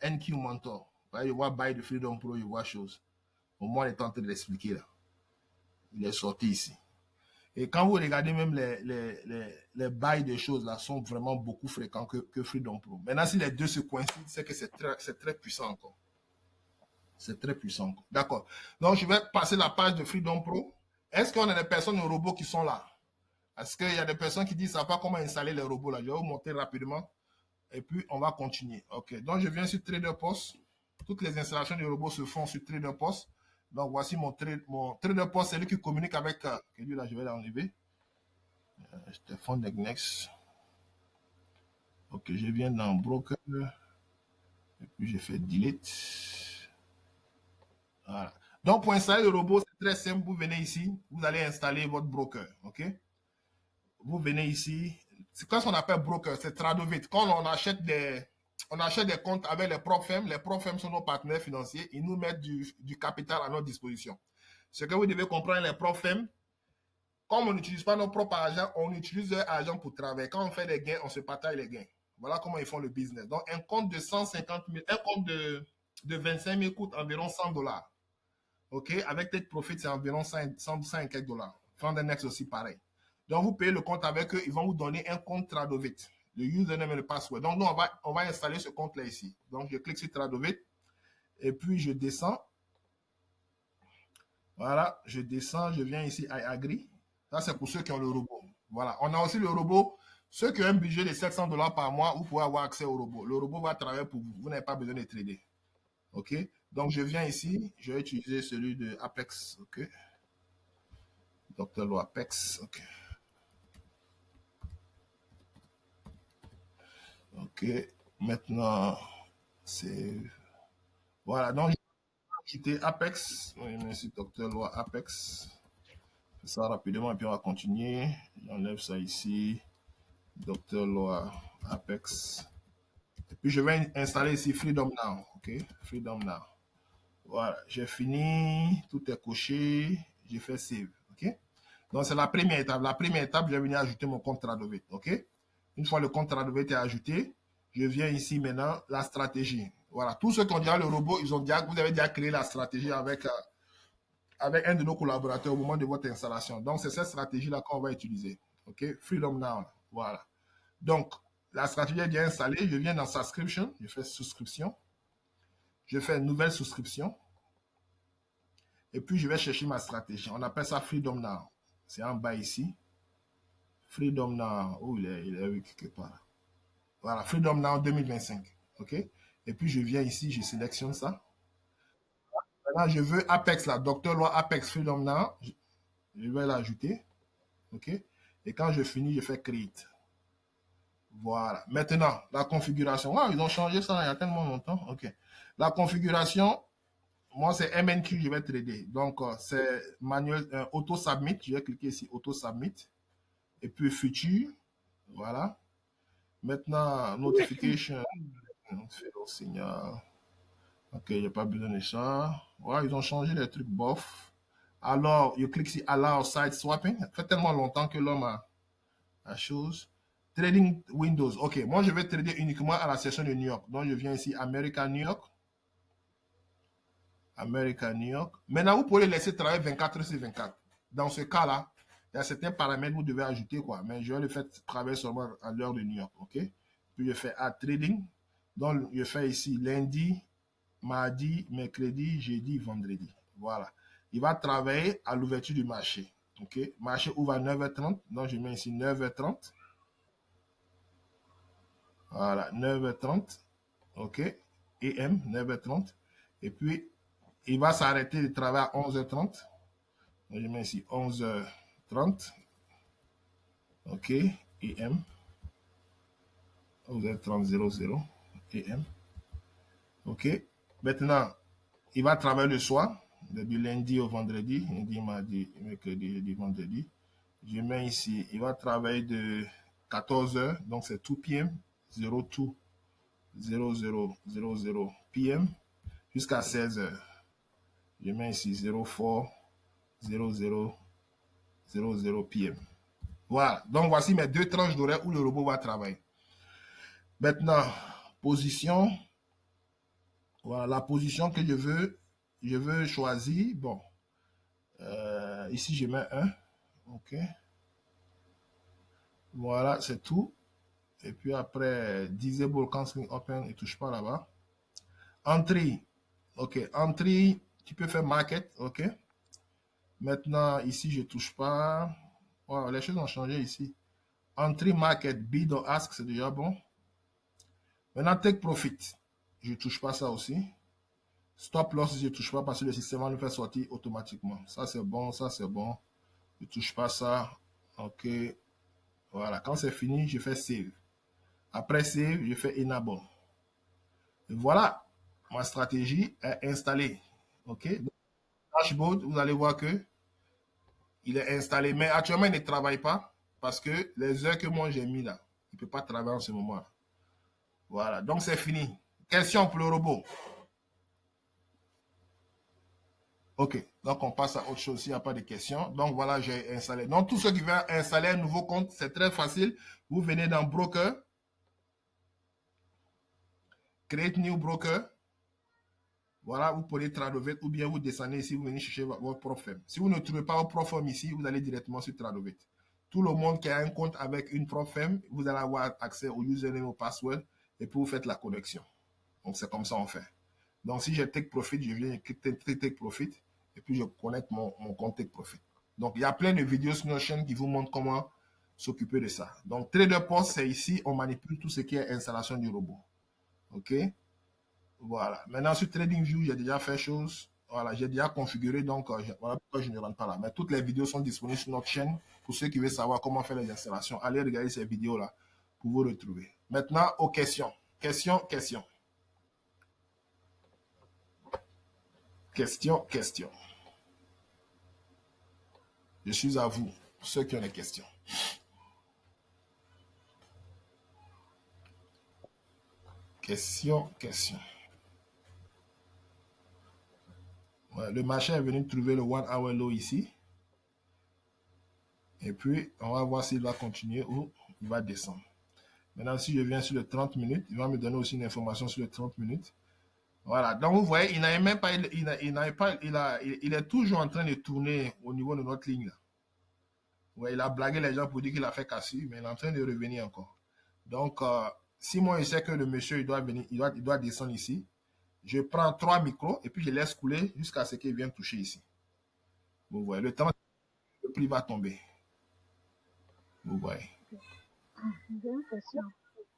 NQ Mentor. Vous voyez, je vois Buy de Freedom Pro, je vois chose. Au moins, on est en train de l'expliquer là. Il est sorti ici. Et quand vous regardez même les bails de choses là sont vraiment beaucoup fréquents que Freedom Pro. Maintenant, si les deux se coïncident, c'est que c'est très puissant encore. C'est très puissant. D'accord. Donc, je vais passer la page de Freedom Pro. Est-ce qu'on a des personnes au robot qui sont là? Parce qu'il y a des personnes qui disent, ça va comment installer les robots là. Je vais vous montrer rapidement. Et puis, on va continuer. OK. Donc, je viens sur TraderPost. Toutes les installations des robots se font sur TraderPost. Donc, voici mon TraderPost. C'est lui qui communique avec... lui, là, je vais l'enlever. Stéphane Next. OK, je viens dans Broker. Et puis, je fais Delete. Voilà. Donc, pour installer le robot, c'est très simple. Vous venez ici. Vous allez installer votre broker. OK? Vous venez ici. C'est quoi ce qu'on appelle broker? C'est Tradovit. Quand on achète des comptes avec les prop-firmes sont nos partenaires financiers. Ils nous mettent du capital à notre disposition. Ce que vous devez comprendre, les prop-firmes, comme on n'utilise pas nos propres argent, on utilise leur argent pour travailler. Quand on fait des gains, on se partage les gains. Voilà comment ils font le business. Donc, un compte de 150 000, un compte de 25 000 coûte environ $100. OK? Avec Take Profit, c'est environ 105 quelques dollars. Frontenex aussi, pareil. Donc, vous payez le compte avec eux, ils vont vous donner un compte Tradovit. Le username et le password. Donc, nous, on va installer ce compte-là ici. Donc, je clique sur Tradovit. Et puis, je descends. Voilà, je descends, je viens ici, I agree. Ça, c'est pour ceux qui ont le robot. Voilà, on a aussi le robot. Ceux qui ont un budget de $700 par mois, vous pouvez avoir accès au robot. Le robot va travailler pour vous. Vous n'avez pas besoin de trader. OK? Donc, je viens ici. Je vais utiliser celui de Apex. OK? Dr. Lo Apex. OK. OK. Maintenant, c'est... Voilà. Donc, je vais quitter Apex. Merci, Dr. Lo Apex. Fais ça rapidement et puis on va continuer. J'enlève ça ici. Dr. Loa Apex. Et puis je vais installer ici Freedom Now. OK? Freedom Now. Voilà. J'ai fini. Tout est coché. J'ai fait save. OK? Donc c'est la première étape. La première étape, je vais venir ajouter mon compte Tradovit. OK? Une fois le compte Tradovit est ajouté, je viens ici maintenant, la stratégie. Voilà. Tous ceux qui ont déjà le robot, vous avez déjà créé la stratégie avec un de nos collaborateurs au moment de votre installation. Donc, c'est cette stratégie-là qu'on va utiliser. OK? Freedom Now. Voilà. Donc, la stratégie est bien installée. Je viens dans Subscription. Je fais souscription. Je fais nouvelle souscription. Et puis, je vais chercher ma stratégie. On appelle ça Freedom Now. C'est en bas ici. Freedom Now. Oh, il est quelque part. Voilà. Freedom Now 2025. OK? Et puis, je viens ici. Je sélectionne ça. Maintenant, je veux Apex là, Dr. Loa Apex Freedom Now. Je vais l'ajouter. OK? Et quand je finis, je fais Create. Voilà. Maintenant, la configuration. Wow, ils ont changé ça il y a tellement longtemps. OK. La configuration, moi, c'est MNQ, je vais trader. Donc, c'est manuel, Auto Submit. Je vais cliquer ici, Auto Submit. Et puis, Future. Voilà. Maintenant, Notification. Signal. OK, il n'y a pas besoin de ça. Ouais, ils ont changé les trucs bof. Alors, je clique ici Allow Side Swapping. Ça fait tellement longtemps que l'homme a la chose. Trading Windows. OK, moi, je vais trader uniquement à la session de New York. Donc, je viens ici, America, New York. America, New York. Maintenant, vous pouvez laisser travailler 24 sur 24. Dans ce cas-là, il y a certains paramètres que vous devez ajouter, quoi. Mais je vais le faire travailler seulement à l'heure de New York. OK? Puis, je fais Add Trading. Donc, je fais ici lundi, mardi, mercredi, jeudi, vendredi. Voilà. Il va travailler à l'ouverture du marché. OK? Marché ouvre à 9h30. Donc, je mets ici 9h30. Voilà, 9h30. OK? AM, 9h30. Et puis, il va s'arrêter de travailler à 11h30. Donc, je mets ici 11h30. OK? AM. 11h30, 00. AM. OK? Maintenant, il va travailler le soir, du lundi au vendredi, lundi, mardi, mercredi, jeudi, vendredi. Je mets ici, il va travailler de 14h, donc c'est 2 p.m., 02, 00, p.m., jusqu'à 16h. Je mets ici 04, 00, p.m. Voilà, donc voici mes deux tranches d'horaire où le robot va travailler. Maintenant, position. Voilà, la position que je veux choisir. Bon, ici, je mets 1. OK. Voilà, c'est tout. Et puis après, disable canceling open, il ne touche pas là-bas. Entry. OK. Entry, tu peux faire market. OK. Maintenant, ici, je ne touche pas. Wow, les choses ont changé ici. Entry market, bid or ask, c'est déjà bon. Maintenant, take profit. Je ne touche pas ça aussi. Stop loss, je ne touche pas parce que le système va nous faire sortir automatiquement. Ça, c'est bon. Ça, c'est bon. Je ne touche pas ça. OK. Voilà. Quand c'est fini, je fais save. Après save, je fais enable. Et voilà. Ma stratégie est installée. OK. Dashboard, vous allez voir que il est installé. Mais actuellement, il ne travaille pas parce que les heures que moi j'ai mis là, il ne peut pas travailler en ce moment. Voilà. Donc, c'est fini. Question pour le robot. OK. Donc, on passe à autre chose s'il n'y a pas de questions. Donc, voilà, j'ai installé. Donc, tous ceux qui veulent installer un nouveau compte, c'est très facile. Vous venez dans Broker. Create New Broker. Voilà, vous pouvez Tradovet ou bien vous descendez ici, vous venez chercher votre propre firme. Si vous ne trouvez pas votre propre firme ici, vous allez directement sur Tradovet. Tout le monde qui a un compte avec une propre firme, vous allez avoir accès au username et au password et puis vous faites la connexion. Donc, c'est comme ça on fait. Donc, si j'ai Take Profit, je viens Take Profit et puis je connecte mon compte Take Profit. Donc, il y a plein de vidéos sur notre chaîne qui vous montrent comment s'occuper de ça. Donc, Trader Post, c'est ici, on manipule tout ce qui est installation du robot. OK? Voilà. Maintenant, sur TradingView, j'ai déjà fait chose. Voilà, j'ai déjà configuré. Donc, voilà pourquoi je ne rentre pas là. Mais toutes les vidéos sont disponibles sur notre chaîne. Pour ceux qui veulent savoir comment faire les installations, allez regarder ces vidéos-là pour vous retrouver. Maintenant, aux questions. Questions. Je suis à vous, pour ceux qui ont des questions. Question. Ouais, le marché est venu trouver le 1 hour low ici. Et puis, on va voir s'il va continuer ou il va descendre. Maintenant, si je viens sur le 30 minutes, il va me donner aussi une information sur le 30 minutes. Voilà. Donc, vous voyez, il est toujours en train de tourner au niveau de notre ligne. Là. Ouais, il a blagué les gens pour dire qu'il a fait casser, mais il est en train de revenir encore. Donc, si moi, je sais que le monsieur, il doit venir, il doit descendre ici, je prends 3 micros et puis je laisse couler jusqu'à ce qu'il vienne toucher ici. Vous voyez, le temps, le prix va tomber. Vous voyez. J'ai une question.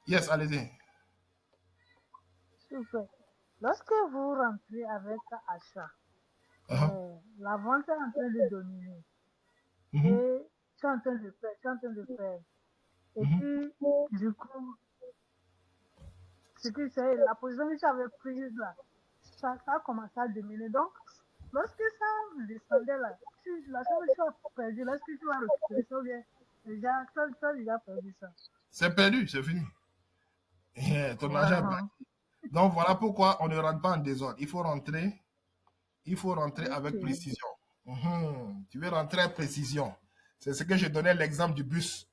Yes, allez-y. Super. Lorsque vous rentrez avec achat, la vente est en train de dominer. Et tu es en train de perdre. Et puis, du coup, la position que tu avais prise là, ça a commencé à dominer. Donc, lorsque ça descendait là, la chose que tu as perdu, est-ce que tu vas récupérer ça ou bien déjà, tu as déjà perdu ça? C'est perdu, c'est fini. Ton argent est parti. Donc, voilà pourquoi on ne rentre pas en désordre. Il faut rentrer avec précision. Tu veux rentrer avec précision. C'est ce que je donnais l'exemple du bus.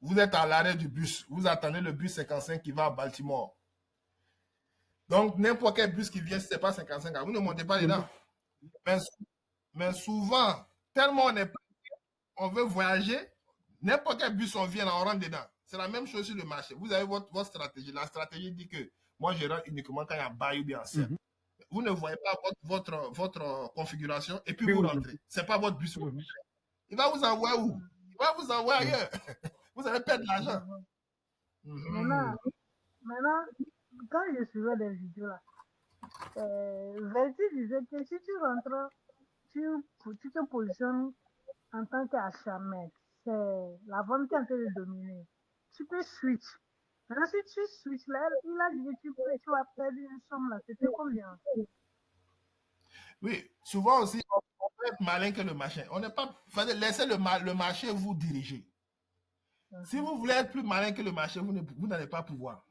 Vous êtes à l'arrêt du bus. Vous attendez le bus 55 qui va à Baltimore. Donc, n'importe quel bus qui vient, si ce n'est pas 55, vous ne montez pas dedans. Mais souvent, tellement on veut voyager, n'importe quel bus on vient, on rentre dedans. C'est la même chose sur le marché. Vous avez votre stratégie. La stratégie dit que moi, je rentre uniquement quand il y a buy ou bien sell. Vous ne voyez pas votre configuration et puis vous rentrez. Ce n'est pas votre bus. Il va vous envoyer où? Il va vous envoyer ailleurs. Vous allez perdre de l'argent. Maintenant, quand je suivais des vidéos là, Verti disait que si tu rentres, tu te positionnes en tant qu'achat, mais c'est la vente qui est en train de dominer. Tu peux switch. Maintenant, si tu switches là, il a dit que tu vas perdre une somme là. C'était combien? Oui, souvent aussi, on peut être malin que le marché. On n'est pas. Laissez le marché vous diriger. Si vous voulez être plus malin que le marché, vous n'allez pas pouvoir.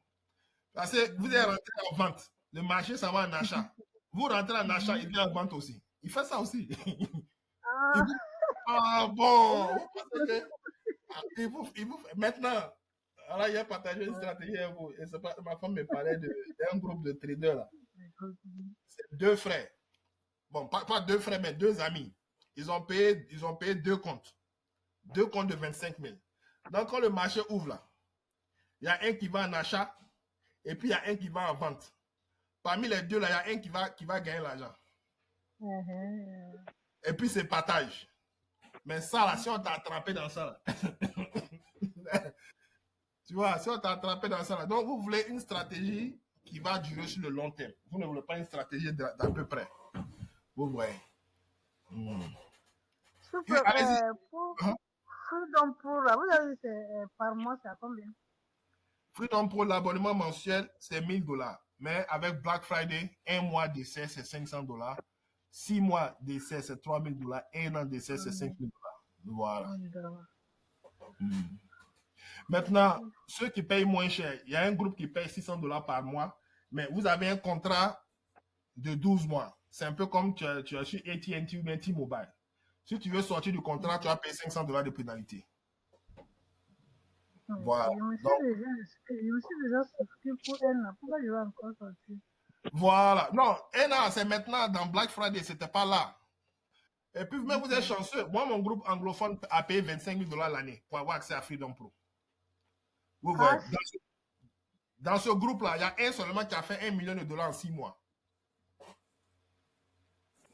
Parce que vous êtes rentré en vente. Le marché, ça va en achat. Vous rentrez en achat, il vient en vente aussi. Il fait ça aussi. Ah bon. Maintenant, Alors, il a partagé une stratégie avec vous. Et ma femme me parlait d'un groupe de traders là. C'est 2 frères. Bon, pas 2 frères, mais 2 amis. Ils ont payé 2 comptes. 2 comptes de 25 000. Donc, quand le marché ouvre là, il y a un qui va en achat et puis il y a un qui va en vente. Parmi les deux là, il y a un qui va gagner l'argent. Et puis c'est partage. Mais ça là, si on t'a attrapé dans ça là, tu vois, si on t'a attrapé dans ça là, donc vous voulez une stratégie qui va durer sur le long terme. Vous ne voulez pas une stratégie d'à peu près. Vous voyez. Super. Allez-y. Freedom Pro, là, vous avez dit par mois, c'est à combien? Freedom Pro, l'abonnement mensuel, c'est $1000. Mais avec Black Friday, 1 mois d'essai, c'est $500. 6 mois d'essai, c'est $3000. 1 an d'essai, c'est $5000. Voilà. Maintenant, ceux qui payent moins cher, il y a un groupe qui paye $600 par mois, mais vous avez un contrat de 12 mois. C'est un peu comme tu as sur AT&T ou bien T-Mobile. Si tu veux sortir du contrat, tu vas payer $500 de pénalité. Voilà. Je me suis déjà souscrit pour un an. Pourquoi je vais encore sortir? Voilà. Non, un an, c'est maintenant dans Black Friday, c'était pas là. Et puis, même vous êtes chanceux. Moi, mon groupe anglophone a payé $25 000 l'année pour avoir accès à Freedom Pro. Vous voyez. Dans ce groupe-là, il y a un seulement qui a fait $1 million en 6 mois.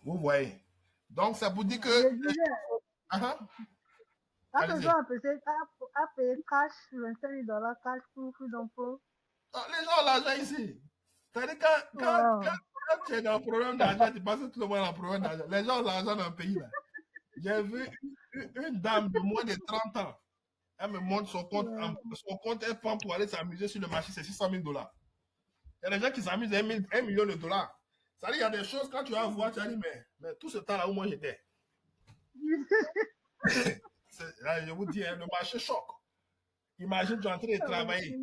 Vous voyez. Donc, ça vous dit que... La personne a payé cash, $25 000 cash pour Freedom Pro. Les gens ont l'argent ici. C'est-à-dire quand tu es dans un problème d'argent, tu penses que tout le monde a un problème d'argent. Les gens ont l'argent dans le pays là. J'ai vu une dame de moins de 30 ans. Elle me montre son compte. Son compte, elle prend pour aller s'amuser sur le marché, c'est $600 000. Il y a des gens qui s'amusent $1 million. Ça veut dire, il y a des choses, quand tu vas voir, tu vas dire, mais tout ce temps-là où moi j'étais. Je vous dis, le marché choque. Imagine, tu es en train de travailler.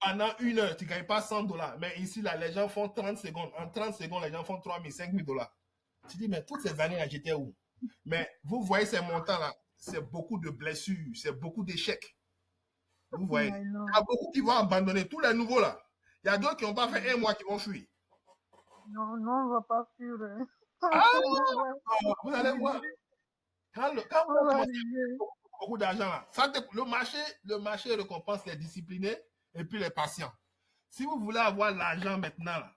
Pendant 1 heure, tu ne gagnes pas $100. Mais ici, là, les gens font 30 secondes. En 30 secondes, les gens font $3 000, $5 000. Tu dis, mais toutes ces années-là, j'étais où? Mais vous voyez ces montants-là, c'est beaucoup de blessures, c'est beaucoup d'échecs. Vous voyez. Il y a beaucoup qui vont abandonner. Tous les nouveaux, là. Il y a d'autres qui n'ont pas fait 1 mois qui vont fuir. Non, on ne va pas fuir. Vous allez voir. Quand vous commencez beaucoup d'argent, là, le marché récompense les disciplinés et puis les patients. Si vous voulez avoir l'argent maintenant, là,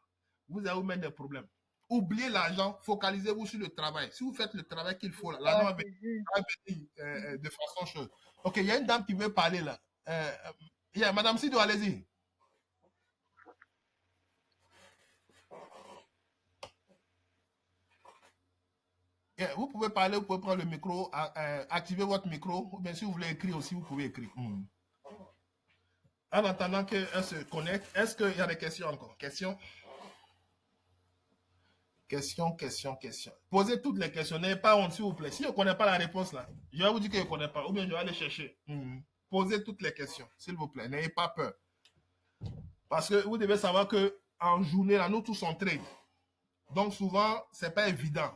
vous allez vous mettre des problèmes. Oubliez l'argent, focalisez-vous sur le travail. Si vous faites le travail qu'il faut, l'argent va venir de façon chose. Ok, il y a une dame qui veut parler là. Madame Sido, allez-y. Vous pouvez parler, vous pouvez prendre le micro, activer votre micro, ou bien si vous voulez écrire aussi, vous pouvez écrire. En attendant qu'elle se connecte, est-ce qu'il y a des questions encore? Questions? Question. Posez toutes les questions. N'ayez pas honte, s'il vous plaît. Si je ne connais pas la réponse là, je vais vous dire que je ne connais pas. Ou bien je vais aller chercher. Posez toutes les questions, s'il vous plaît. N'ayez pas peur. Parce que vous devez savoir qu'en journée, là, nous tous on trade. Donc souvent, ce n'est pas évident.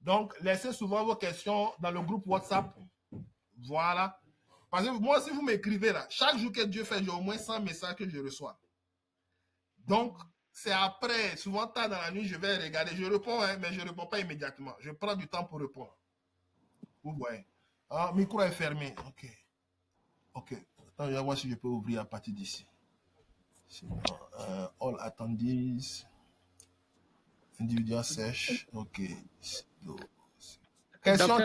Donc, laissez souvent vos questions dans le groupe WhatsApp. Voilà. Parce que moi, si vous m'écrivez là, chaque jour que Dieu fait, j'ai au moins 100 messages que je reçois. Donc, c'est après, souvent tard dans la nuit, je vais regarder. Je réponds, mais je ne réponds pas immédiatement. Je prends du temps pour répondre. Vous voyez. Le micro est fermé. Ok. Attends, je vais voir si je peux ouvrir à partir d'ici. All attendees. Individual sèche. Ok. Question.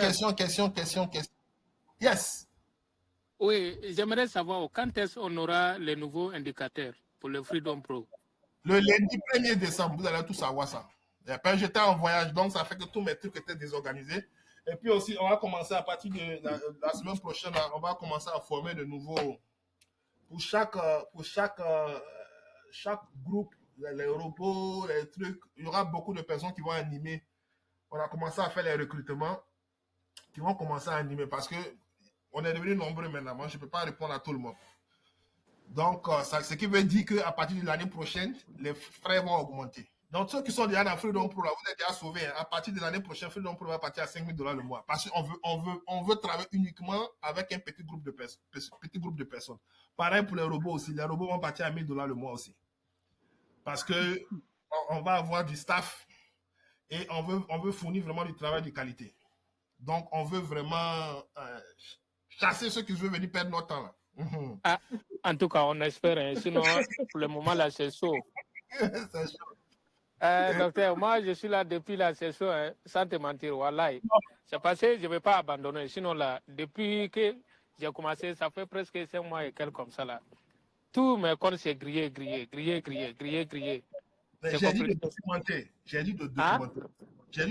Yes. Oui, j'aimerais savoir quand est-ce qu'on aura les nouveaux indicateurs pour le Freedom Pro. Le lundi 1er décembre, vous allez tout savoir ça. J'étais en voyage, donc ça fait que tous mes trucs étaient désorganisés. Et puis aussi, on va commencer à partir de la semaine prochaine, on va commencer à former de nouveaux. Pour chaque groupe, les robots, les trucs, il y aura beaucoup de personnes qui vont animer. On a commencé à faire les recrutements qui vont commencer à animer parce que on est devenu nombreux maintenant. Moi, je ne peux pas répondre à tout le monde. Donc, ce qui veut dire qu'à partir de l'année prochaine, les frais vont augmenter. Donc, ceux qui sont déjà dans Freedom Pro, là, vous êtes déjà sauvés. Hein. À partir de l'année prochaine, Freedom Pro va partir à $5,000 le mois. Parce qu'on veut travailler uniquement avec un petit groupe de personnes. Pareil pour les robots aussi. Les robots vont partir à $1,000 le mois aussi. Parce que on va avoir du staff et on veut fournir vraiment du travail de qualité. Donc, on veut vraiment chasser ceux qui veulent venir perdre notre temps. Là. Ah, en tout cas, on espère. Hein. Sinon, pour le moment, là, c'est chaud. C'est chaud. Docteur, moi, je suis là depuis la session, hein, sans te mentir, wallahi. C'est passé, je ne vais pas abandonner. Sinon, là, depuis que j'ai commencé, ça fait presque 5 mois et quelques comme ça, là. Tous mes comptes, c'est grillé. J'ai dit de documenter. J'ai dit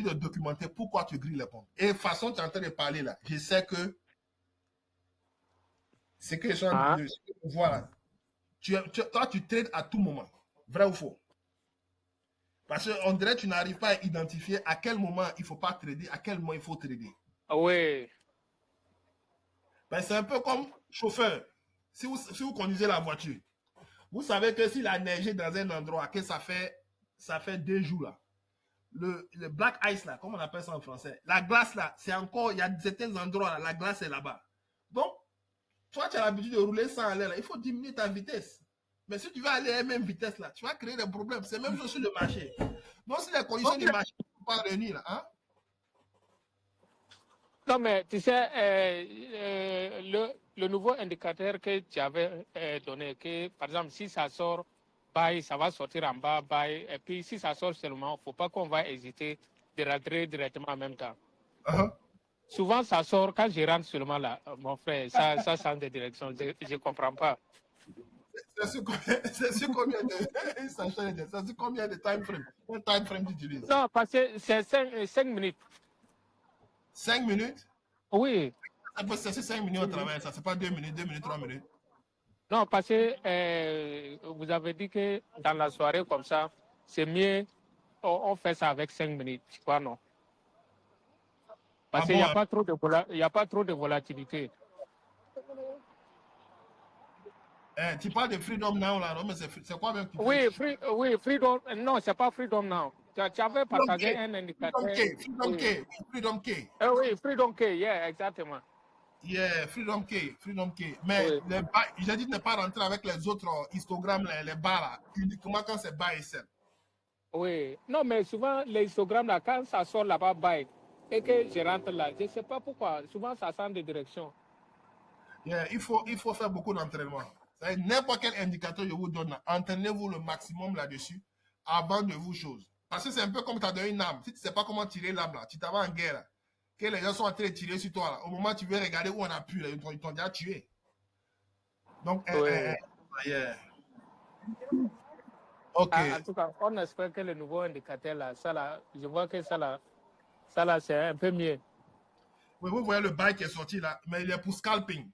de documenter pourquoi tu grilles les comptes. Et de toute façon, tu es en train de parler là. Je sais que c'est que les gens voilà. Toi, tu trades à tout moment. Vrai ou faux? Parce qu'on dirait que tu n'arrives pas à identifier à quel moment il ne faut pas trader, à quel moment il faut trader. Oui. Ben, c'est un peu comme chauffeur. Si vous conduisez la voiture, vous savez que s'il a neigé dans un endroit, que ça fait 2 jours là. Le black ice là, comme on appelle ça en français, la glace là, c'est encore, il y a certains endroits là, la glace est là-bas. Donc, toi, tu as l'habitude de rouler sans aller là, il faut diminuer ta vitesse. Mais si tu vas aller à la même vitesse là, tu vas créer des problèmes. C'est même chose sur le marché. Donc, si les conditions du marché ne sont pas réunies là, hein? Non, mais tu sais, le nouveau indicateur que tu avais donné, que par exemple, si ça sort buy, ça va sortir en bas, buy, et puis si ça sort seulement, il ne faut pas qu'on va hésiter de rentrer directement en même temps. Souvent, ça sort quand je rentre seulement là, mon frère, ça change de direction, je ne comprends pas. C'est sur combien de time frame? Quel time frame tu utilises? Non, parce que c'est 5 minutes. 5 minutes? Oui. C'est 5 minutes au travail, ça, c'est pas 2 minutes, 3 minutes. Non, parce que vous avez dit que dans la soirée comme ça, c'est mieux, on fait ça avec 5 minutes, tu vois, non? Parce qu'il n'y a pas trop de volatilité. Tu parles de Freedom Now là, non, mais c'est quoi même? Oui, Freedom, non, c'est pas Freedom Now. Tu avais partagé un indicateur. Freedom K. Oui, Freedom K, yeah, exactement. Yeah, Freedom K. Mais j'ai dit de ne pas rentrer avec les autres histogrammes, les bas là, uniquement quand c'est bas et sell. Oui, non, mais souvent les histogrammes là, quand ça sort là-bas, buy, et que je rentre là, je ne sais pas pourquoi, souvent ça sent de direction. Yeah, il faut faire beaucoup d'entraînement. N'importe quel indicateur je vous donne, entraînez-vous le maximum là-dessus avant de vous choses. Parce que c'est un peu comme tu as donné une arme. Si tu ne sais pas comment tirer l'arme là, tu t'en vas en guerre là, que les gens sont en train de tirer sur toi là, au moment où tu veux regarder où on appuie là, ils t'ont déjà tué. Donc, yeah. Ok. En tout cas, on espère que le nouveau indicateur là, ça là, je vois que ça là c'est un peu mieux. Oui, vous voyez le bail qui est sorti là, mais il est pour scalping.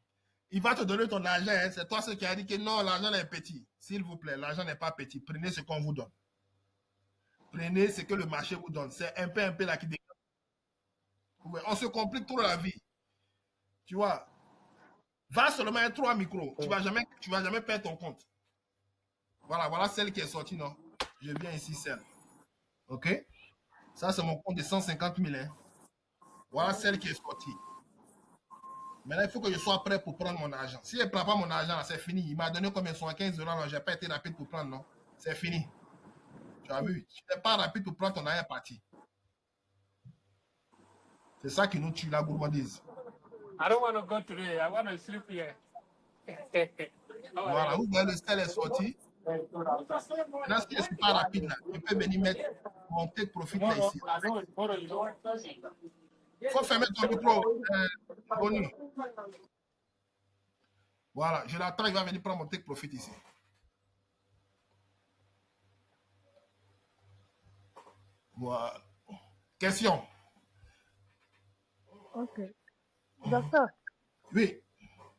Il va te donner ton argent, hein. C'est toi ce qui a dit que non, l'argent est petit. S'il vous plaît, l'argent n'est pas petit. Prenez ce qu'on vous donne. Prenez ce que le marché vous donne. C'est un peu là qui dégage. On se complique trop la vie. Tu vois. Va seulement à 3 micros. Tu vas jamais perdre ton compte. Voilà celle qui est sortie, non? Je viens ici, celle. OK? Ça, c'est mon compte de 150 000. Hein. Voilà celle qui est sortie. Maintenant, il faut que je sois prêt pour prendre mon argent. Si je ne prends pas mon argent, c'est fini. Il m'a donné combien? 75 $. Je n'ai pas été rapide pour prendre, non? C'est fini. Tu as vu? Tu n'es pas rapide pour prendre ton argent parti. C'est ça qui nous tue, la gourmandise. I don't want to go today. I want to sleep here. Voilà, vous voyez le style est sorti. Maintenant, si je ne suis pas rapide, là, je peux venir mettre mon take profit là ici. Il faut fermer ton micro, Bonnie. Voilà, je l'attends, il va venir prendre mon take profit ici. Voilà. Question. Ok. Docteur. Oui.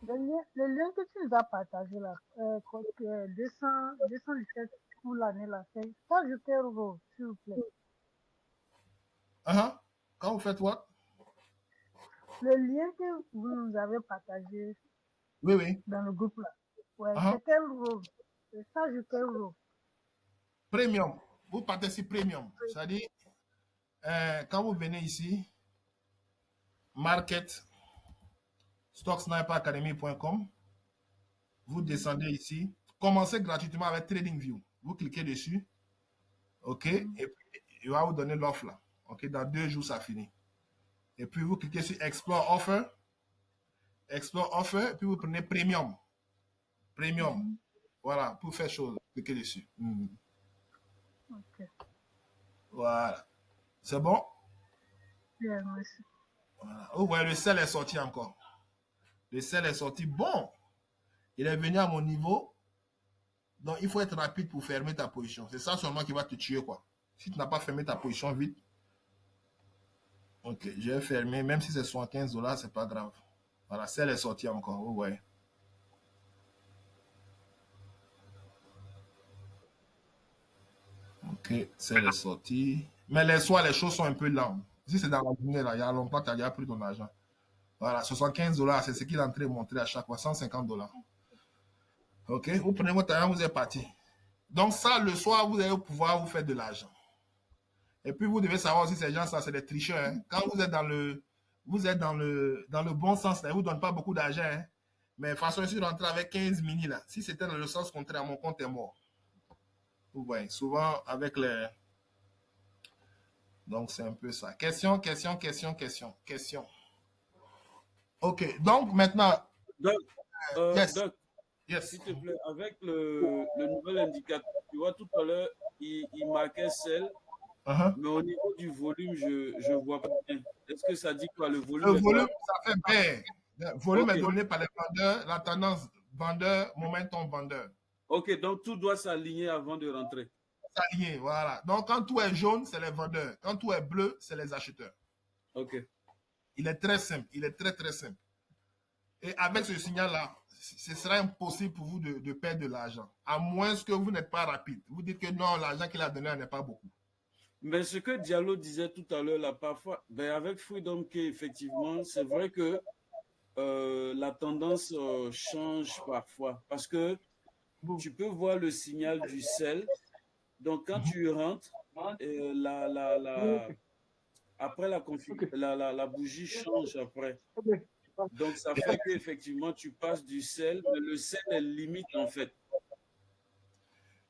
Le lien que tu nous as partagé là, 217 pour l'année là, c'est ça, je peux revoir, s'il vous plaît. Quand vous faites quoi? Le lien que vous nous avez partagé dans le groupe là, c'est quel rôle? C'est ça, je peux revoir. Premium. vous partez sur Premium. C'est-à-dire, quand vous venez ici, Market, stocksniperacademy.com, vous descendez ici, commencez gratuitement avec TradingView. Vous cliquez dessus, OK, et puis il va vous donner l'offre là. OK, dans 2 jours, ça finit. Et puis vous cliquez sur Explore Offer, et puis vous prenez Premium. Premium. Voilà, pour faire chose, cliquez dessus. Ok. Voilà. C'est bon? Bien, merci. Voilà. Oh, ouais, le sel est sorti encore. Le sel est sorti. Bon, il est venu à mon niveau. Donc, il faut être rapide pour fermer ta position. C'est ça seulement qui va te tuer, quoi. Si tu n'as pas fermé ta position vite. Ok, j'ai fermé. Même si c'est 75 $, c'est pas grave. Voilà, sel est sorti encore. Oh, ouais. Ok, sel est sorti. Mais les soirs, les choses sont un peu lentes. Si c'est dans la journée, là, il y a longtemps, tu as déjà pris ton argent. Voilà, 75 $, c'est ce qu'il est en train de montrer à chaque fois, 150 $. Ok, vous prenez votre argent, vous êtes parti. Donc ça, le soir, vous allez pouvoir vous faire de l'argent. Et puis, vous devez savoir aussi, ces gens, ça, c'est des tricheurs. Hein. Quand vous êtes dans le bon sens, là, ils ne vous donnent pas beaucoup d'argent. Hein. Mais de toute façon, si je rentre avec 15 mini, là, si c'était dans le sens contraire, mon compte est mort. Vous voyez, souvent avec les... Donc, c'est un peu ça. Question. Ok, donc maintenant... Donc, yes. Doc, Yes. s'il te plaît, avec le nouvel indicateur, tu vois, tout à l'heure, il marquait sell, mais au niveau du volume, je ne vois pas bien. Est-ce que ça dit quoi, le volume? Le volume, ça fait pair. Le volume Ok. est donné par les vendeurs, la tendance vendeur, momentum vendeur. Ok, donc tout doit s'aligner avant de rentrer. S'aligner, voilà. Donc, quand tout est jaune, c'est les vendeurs. Quand tout est bleu, c'est les acheteurs. Ok. Il est très simple. Il est très, très simple. Et avec ce signal-là, ce sera impossible pour vous de perdre de l'argent. À moins que vous n'êtes pas rapide. Vous dites que non, l'argent qu'il a donné n'est pas beaucoup. Mais ce que Diallo disait tout à l'heure, là, parfois, ben avec Freedom Key, effectivement, c'est vrai que la tendance change parfois. Parce que tu peux voir le signal du sell. Donc, quand tu rentres, après la bougie change après. Donc, ça fait qu'effectivement, tu passes du sell, mais le sell est limite en fait.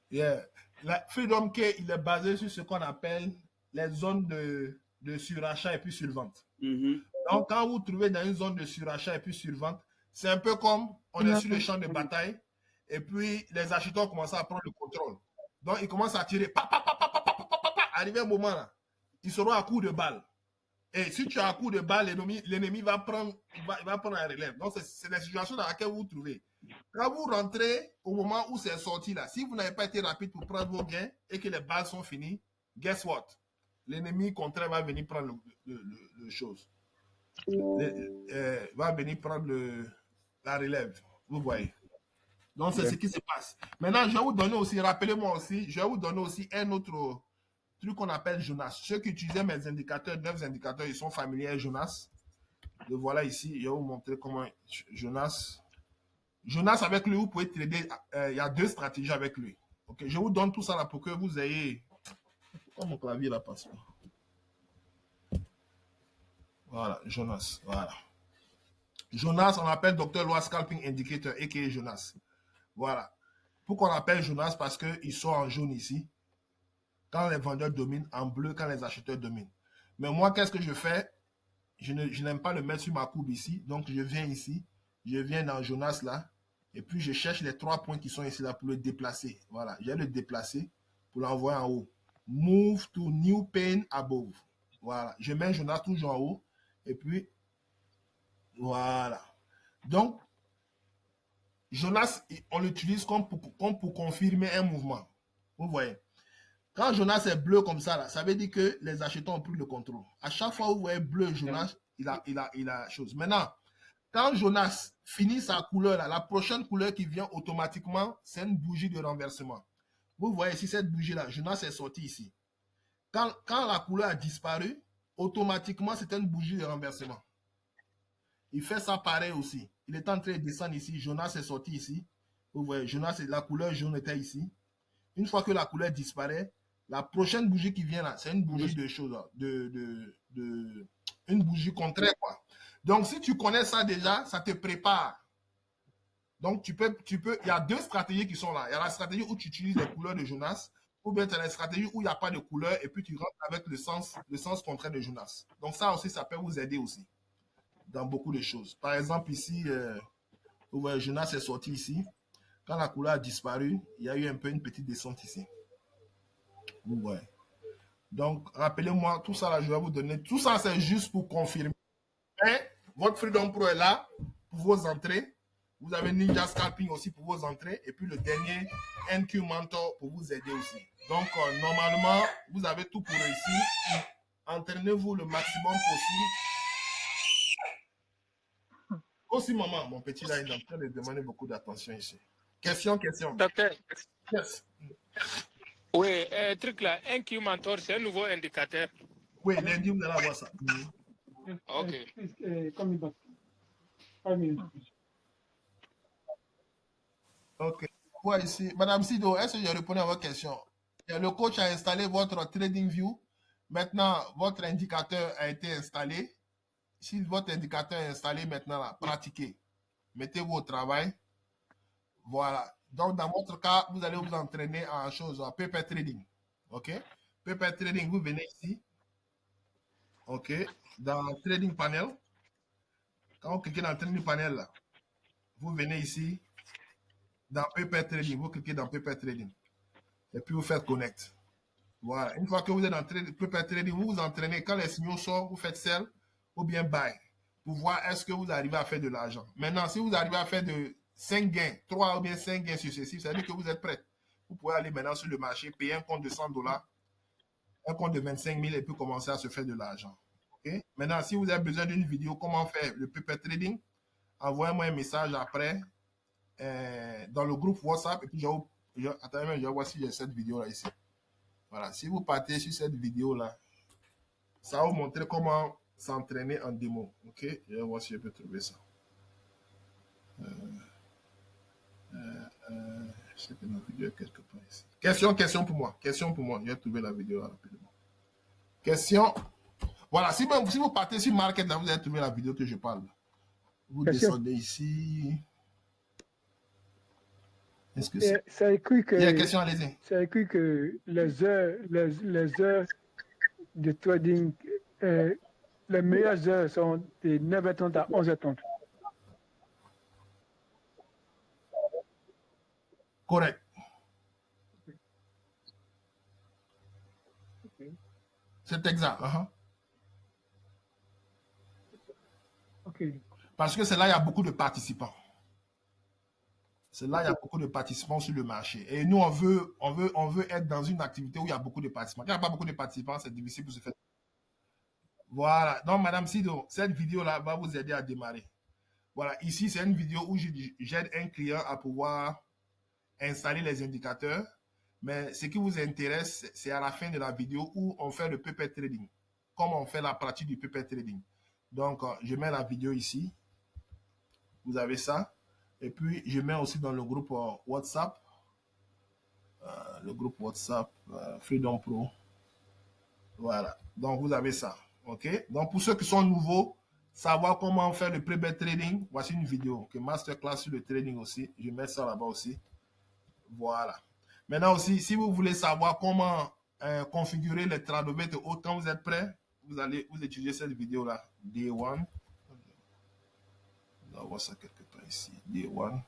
Yeah. La Freedom Key, il est basé sur ce qu'on appelle les zones de surachat et puis survente. Donc, quand vous trouvez dans une zone de surachat et puis survente, c'est un peu comme on est sur le champ de bataille et puis les acheteurs commencent à prendre le contrôle. Donc, ils commencent à tirer. Arrivé un moment là, ils seront à coup de balle. Et si tu as un coup de balle, l'ennemi va prendre, il va prendre un relève. Donc, c'est la situation dans laquelle vous vous trouvez. Quand vous rentrez au moment où c'est sorti là, si vous n'avez pas été rapide pour prendre vos gains et que les balles sont finies, guess what? L'ennemi contraire va venir prendre le chose. Va venir prendre la relève. Vous voyez. Donc, c'est ce qui se passe. Maintenant, je vais vous donner aussi, rappelez-moi aussi, je vais vous donner aussi un autre truc qu'on appelle Jonas. Ceux qui utilisaient mes indicateurs, 9 indicateurs, ils sont familiers avec Jonas. Le voilà ici. Je vais vous montrer comment Jonas. Jonas, avec lui, vous pouvez trader. Il y a 2 stratégies avec lui. Ok, je vous donne tout ça là pour que vous ayez. Pourquoi mon clavier là passe pas? Voilà, Jonas. Voilà. Jonas, on appelle Dr. Loa Scalping Indicator, a.k.a. Jonas. Voilà. Pourquoi on appelle Jonas? Parce qu'ils sont en jaune ici. Quand les vendeurs dominent, en bleu quand les acheteurs dominent. Mais moi, qu'est-ce que je fais? Je n'aime pas le mettre sur ma courbe ici. Donc, je viens ici. Je viens dans Jonas là. Et puis, je cherche les 3 points qui sont ici là pour le déplacer. Voilà. Je vais le déplacer pour l'envoyer en haut. Move to new pane above. Voilà. Je mets Jonas toujours en haut. Et puis, voilà. Donc, Jonas, on l'utilise comme pour confirmer un mouvement. Vous voyez. Quand Jonas est bleu comme ça, là, ça veut dire que les acheteurs ont pris le contrôle. À chaque fois où vous voyez bleu Jonas, il a chose. Maintenant, quand Jonas finit sa couleur, là, la prochaine couleur qui vient automatiquement, c'est une bougie de renversement. Vous voyez ici cette bougie-là, Jonas est sorti ici. Quand la couleur a disparu, automatiquement, c'est une bougie de renversement. Il fait ça pareil aussi. Il est en train de descendre ici. Jonas est sorti ici. Vous voyez, Jonas, la couleur jaune était ici. Une fois que la couleur disparaît, La prochaine bougie qui vient là, c'est une bougie de choses, une bougie contraire, quoi. Donc, si tu connais ça déjà, ça te prépare. Donc, il y a deux stratégies qui sont là. Il y a la stratégie où tu utilises les couleurs de Jonas, ou bien tu as la stratégie où il n'y a pas de couleur et puis tu rentres avec le sens contraire de Jonas. Donc, ça aussi, ça peut vous aider aussi dans beaucoup de choses. Par exemple, ici, vous voyez, Jonas est sorti ici. Quand la couleur a disparu, il y a eu un peu une petite descente ici. Vous voyez. Donc, rappelez-moi, tout ça là, je vais vous donner. Tout ça, c'est juste pour confirmer. Mais votre Freedom Pro est là pour vos entrées. Vous avez Ninja Scalping aussi pour vos entrées. Et puis le dernier, NQ Mentor pour vous aider aussi. Donc, normalement, vous avez tout pour réussir. Entraînez-vous le maximum possible. Aussi, maman, mon petit là, il est en train de demander beaucoup d'attention ici. Question. Docteur. Yes. Oui, truc là, NQ Mentor, c'est un nouveau indicateur. Oui, lundi, vous allez avoir ça. Ok. Ok. Ouais, ici. Madame Sido, est-ce que je réponds à votre question? Le coach a installé votre TradingView. Maintenant, votre indicateur a été installé. Si votre indicateur est installé maintenant, là, pratiquez. Mettez-vous au travail. Voilà. Donc, dans votre cas, vous allez vous entraîner en chose, en paper trading. OK? Paper trading, vous venez ici. OK? Dans Trading Panel. Quand vous cliquez dans le Trading Panel, là, vous venez ici. Dans Paper Trading, vous cliquez dans Paper Trading. Et puis, vous faites Connect. Voilà. Une fois que vous êtes dans Paper Trading, vous vous entraînez. Quand les signaux sortent, vous faites Sell ou bien Buy. Pour voir est-ce que vous arrivez à faire de l'argent. Maintenant, si vous arrivez à faire de 5 gains, 3 ou bien 5 gains successifs, ça veut dire que vous êtes prêt. Vous pouvez aller maintenant sur le marché, payer un compte de $100, un compte de 25 000 et puis commencer à se faire de l'argent. Okay? Maintenant, si vous avez besoin d'une vidéo, comment faire le paper trading, envoyez-moi un message après dans le groupe WhatsApp et puis attendez, je vais voir si j'ai cette vidéo-là ici. Voilà, si vous partez sur cette vidéo-là, ça va vous montrer comment s'entraîner en démo. Ok, je vais voir si je peux trouver ça. Je sais que la vidéo est quelque part ici. Question pour moi. Question pour moi. Je vais trouver la vidéo rapidement. Question. Voilà, si vous partez sur Market, là, vous allez trouver la vidéo que je parle. Vous descendez ici. Est-ce que c'est écrit que. Il y a une question, allez-y. C'est écrit que les heures de trading, les meilleures heures sont de 9h30 à 11h30. Correct. C'est exact. Ok. Parce que c'est là il y a beaucoup de participants. C'est là il y a beaucoup de participants sur le marché. Et nous, on veut être dans une activité où il y a beaucoup de participants. Quand il n'y a pas beaucoup de participants, c'est difficile pour se faire. Voilà. Donc, Madame Sido, cette vidéo-là va vous aider à démarrer. Voilà. Ici, c'est une vidéo où j'aide un client à pouvoir installer les indicateurs. Mais ce qui vous intéresse, c'est à la fin de la vidéo où on fait le paper trading. Comment on fait la pratique du paper trading. Donc, je mets la vidéo ici. Vous avez ça. Et puis, je mets aussi dans le groupe WhatsApp. Le groupe WhatsApp Freedom Pro. Voilà. Donc, vous avez ça. OK? Donc, pour ceux qui sont nouveaux, savoir comment faire le paper trading, voici une vidéo. Okay? Masterclass sur le trading aussi. Je mets ça là-bas aussi. Voilà. Maintenant aussi, si vous voulez savoir comment configurer les Tradovate quand vous êtes prêt, vous utilisez cette vidéo-là. Day 1. On va voir ça quelque part ici. Day 1.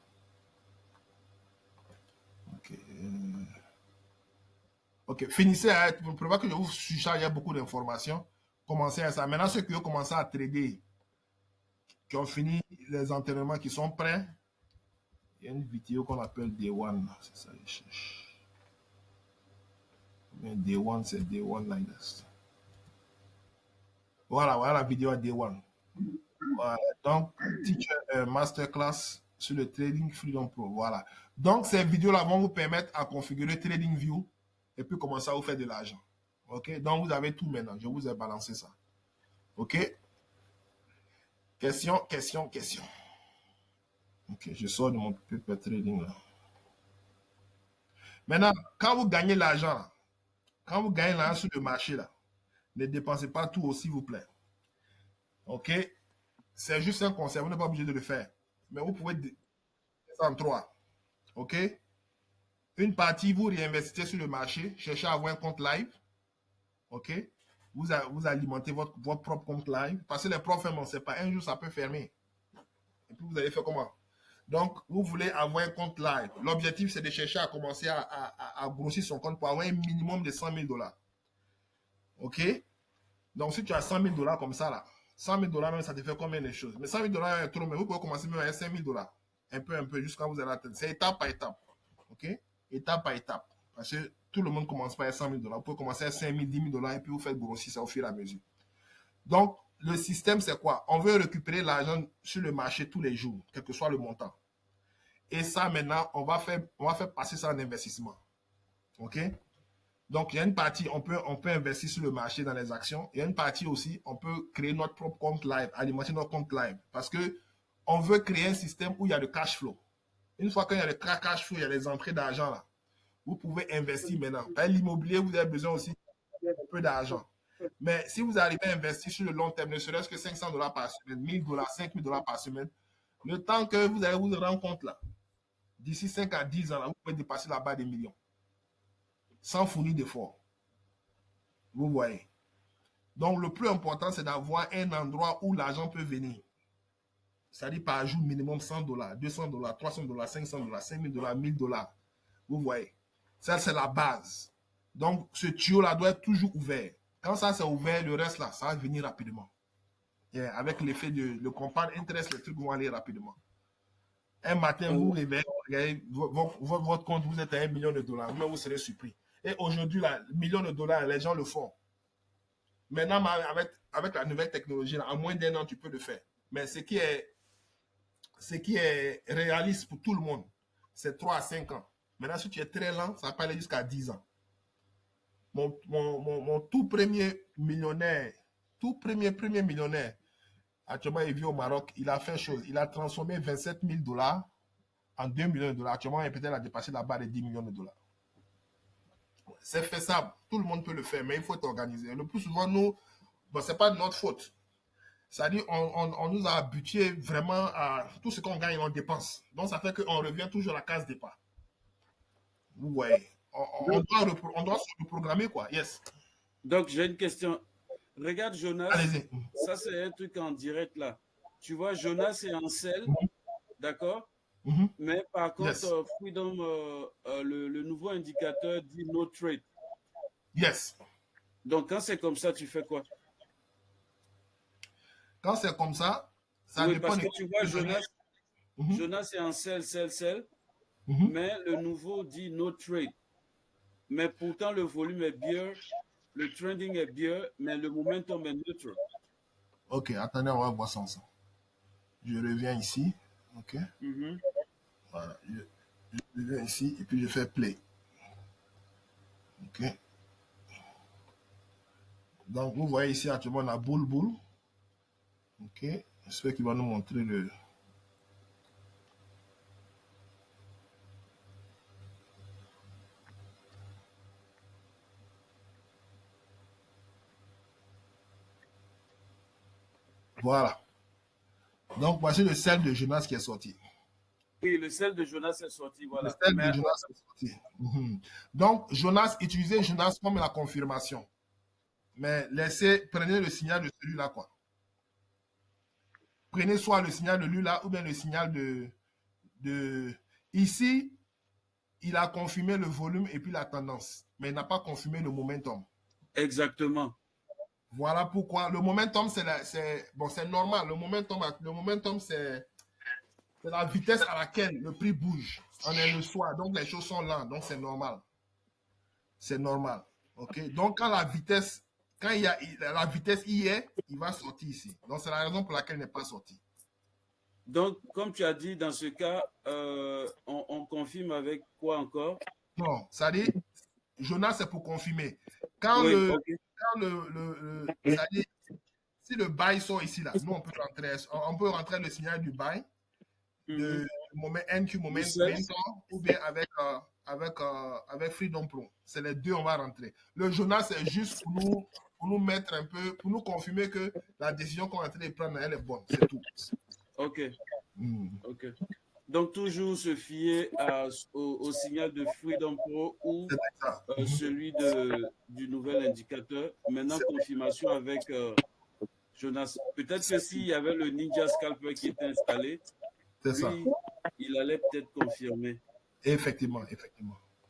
OK. OK. Finissez à être. Pour prévoir que je vous surcharge, il y a beaucoup d'informations. Commencez à ça. Maintenant, ceux qui ont commencé à trader, qui ont fini les entraînements, qui sont prêts, il y a une vidéo qu'on appelle Day 1. C'est ça, je cherche. Day 1, c'est Day 1 like this. Voilà, voilà la vidéo à Day 1. Voilà. Donc, teacher masterclass sur le Trading Freedom Pro. Voilà. Donc, ces vidéos-là vont vous permettre à configurer TradingView et puis commencer à vous faire de l'argent. OK? Donc, vous avez tout maintenant. Je vous ai balancé ça. OK? Question. OK, je sors de mon paper trading là. Maintenant, quand vous gagnez l'argent, Quand vous gagnez l'argent sur le marché, là, ne dépensez pas tout, s'il vous plaît. OK? C'est juste un conseil, vous n'êtes pas obligé de le faire. Mais vous pouvez descendre en 3. OK? Une partie, vous réinvestissez sur le marché, cherchez à avoir un compte live. OK? Vous alimentez votre propre compte live. Parce que les profs, on ne sait pas. Un jour, ça peut fermer. Et puis, vous allez faire comment? Donc, vous voulez avoir un compte live. L'objectif, c'est de chercher à commencer à grossir son compte pour avoir un minimum de 100 000 $. OK? Donc, si tu as 100 000 $ comme ça, là, 100 000 $, même, ça te fait combien de choses? Mais 100 000 $ est trop, mais vous pouvez commencer même avec 5 000 $. Un peu, jusqu'à vous allez atteindre. C'est étape par étape. OK? Étape par étape. Parce que tout le monde ne commence pas à 100 000 $. Vous pouvez commencer à 5 000, 10 000 $ et puis vous faites grossir ça au fur et à mesure. Donc, le système, c'est quoi? On veut récupérer l'argent sur le marché tous les jours, quel que soit le montant. Et ça, maintenant, on va faire passer ça en investissement. OK? Donc, il y a une partie, on peut investir sur le marché dans les actions. Il y a une partie aussi, on peut créer notre propre compte live, alimenter notre compte live. Parce que on veut créer un système où il y a le cash flow. Une fois qu'il y a le cash flow, il y a les entrées d'argent là. Vous pouvez investir maintenant. L'immobilier, vous avez besoin aussi d'un peu d'argent. Mais si vous arrivez à investir sur le long terme, ne serait-ce que 500 $ par semaine, 1000 $, 5000 $ par semaine, le temps que vous allez vous rendre compte là, d'ici 5 à 10 ans, là, vous pouvez dépasser la barre des millions. Sans fournir d'efforts. Vous voyez. Donc, le plus important, c'est d'avoir un endroit où l'argent peut venir. C'est-à-dire par jour, minimum 100 $, 200 $, 300 $, 500 $, 5000 $, 1000 $. Vous voyez. Ça, c'est la base. Donc, ce tuyau-là doit être toujours ouvert. Quand ça, c'est ouvert, le reste, là, ça va venir rapidement. Et avec l'effet de le compound interest, les trucs vont aller rapidement. Un matin, vous réveillez, regardez votre compte, vous êtes à 1 million de $. Mais vous serez surpris. Et aujourd'hui, là, millions de $, les gens le font. Maintenant, avec la nouvelle technologie, là, en moins d'un an, tu peux le faire. Mais ce qui est réaliste pour tout le monde, c'est 3 à 5 ans. Maintenant, si tu es très lent, ça peut aller jusqu'à 10 ans. Mon tout premier millionnaire, actuellement, il vit au Maroc, il a fait chose. Il a transformé 27 000 $ en 2 millions de $. Actuellement, il peut-être dépassé la barre de 10 millions de $. C'est faisable. Tout le monde peut le faire, mais il faut être organisé. Le plus souvent, nous, bon, ce n'est pas de notre faute. C'est-à-dire, on nous a habitués vraiment à tout ce qu'on gagne, on dépense. Donc, ça fait qu'on revient toujours à la case départ. Vous voyez. On doit se reprogrammer, quoi. Yes. Donc, j'ai une question. Regarde, Jonas. Allez-y. Ça, c'est un truc en direct, là. Tu vois, Jonas, c'est en sel. D'accord? Mais par contre, Yes. Freedom, le nouveau indicateur dit no trade. Yes. Donc, quand c'est comme ça, tu fais quoi? Quand c'est comme ça, ça oui, dépend. Parce que tu vois, Jonas est en sell. Mais le nouveau dit no trade. Mais pourtant, le volume est bien, le trending est bien, mais le momentum est neutre. Ok, attendez, on va voir ça ensemble. Je reviens ici. Ok. Voilà. Je reviens ici et puis je fais play. Ok. Donc, vous voyez ici actuellement la boule. Ok. J'espère qu'il va nous montrer le. Voilà. Donc, voici le sel de Jonas qui est sorti. Oui, le sel de Jonas est sorti, voilà. Le sel de Jonas est sorti. Donc, utilisez Jonas comme la confirmation. Mais prenez le signal de celui-là, quoi. Prenez soit le signal de lui là, ou bien le signal de... Ici, il a confirmé le volume et puis la tendance, mais il n'a pas confirmé le momentum. Exactement. Voilà pourquoi. Le momentum, c'est normal. Le momentum, c'est la vitesse à laquelle le prix bouge. On est le soir, donc les choses sont lentes, donc c'est normal. C'est normal. OK? Donc, quand la vitesse y est, il va sortir ici. Donc, c'est la raison pour laquelle il n'est pas sorti. Donc, comme tu as dit, dans ce cas, on confirme avec quoi encore? Non, ça dit, Jonas, c'est pour confirmer. Quand si le buy sort ici, là, nous, on peut rentrer le signal du buy, de NQ Momentum ou bien avec Freedom Pro. C'est les deux, on va rentrer. Le Jonas, c'est juste pour nous mettre un peu, pour nous confirmer que la décision qu'on est en train de prendre, elle est bonne. C'est tout. OK. OK. Donc, toujours se fier au signal de Freedom Pro ou celui du nouvel indicateur. Maintenant, confirmation avec Jonas. Peut-être que s'il y avait le Ninja Scalper qui était installé, lui, il allait peut-être confirmer. Effectivement.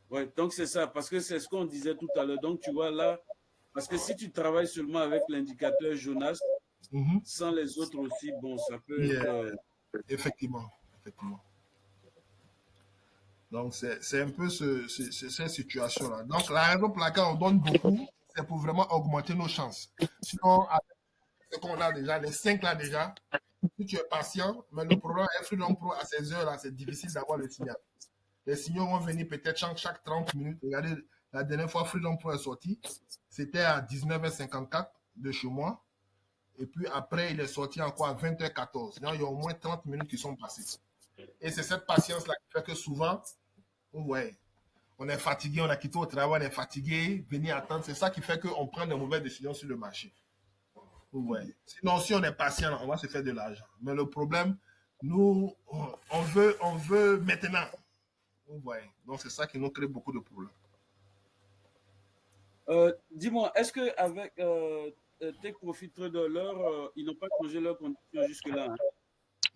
Ouais, donc c'est ça, parce que c'est ce qu'on disait tout à l'heure. Donc, tu vois là, parce que si tu travailles seulement avec l'indicateur Jonas, sans les autres aussi, bon, ça peut être... Effectivement. Donc, c'est un peu cette situation-là. Donc, la raison pour laquelle on donne beaucoup, c'est pour vraiment augmenter nos chances. Sinon, avec ce qu'on a déjà, les 5 là déjà, si tu es patient, mais le problème est Freedom Pro à ces heures-là, c'est difficile d'avoir le signal. Les signaux vont venir peut-être chaque 30 minutes. Regardez, la dernière fois Freedom Pro est sorti, c'était à 19h54 de chez moi. Et puis après, il est sorti encore à 20h14. Donc, il y a au moins 30 minutes qui sont passées. Et c'est cette patience-là qui fait que souvent, ouais, on est fatigué, on a quitté au travail, on est fatigué, venir attendre. C'est ça qui fait qu'on prend de mauvaises décisions sur le marché. Ouais. Sinon, si on est patient, on va se faire de l'argent. Mais le problème, nous, on veut maintenant. Ouais. Donc, c'est ça qui nous crée beaucoup de problèmes. Dis-moi, est-ce qu'avec Tech Profit Trader, ils n'ont pas changé leurs conditions jusque-là? Hein?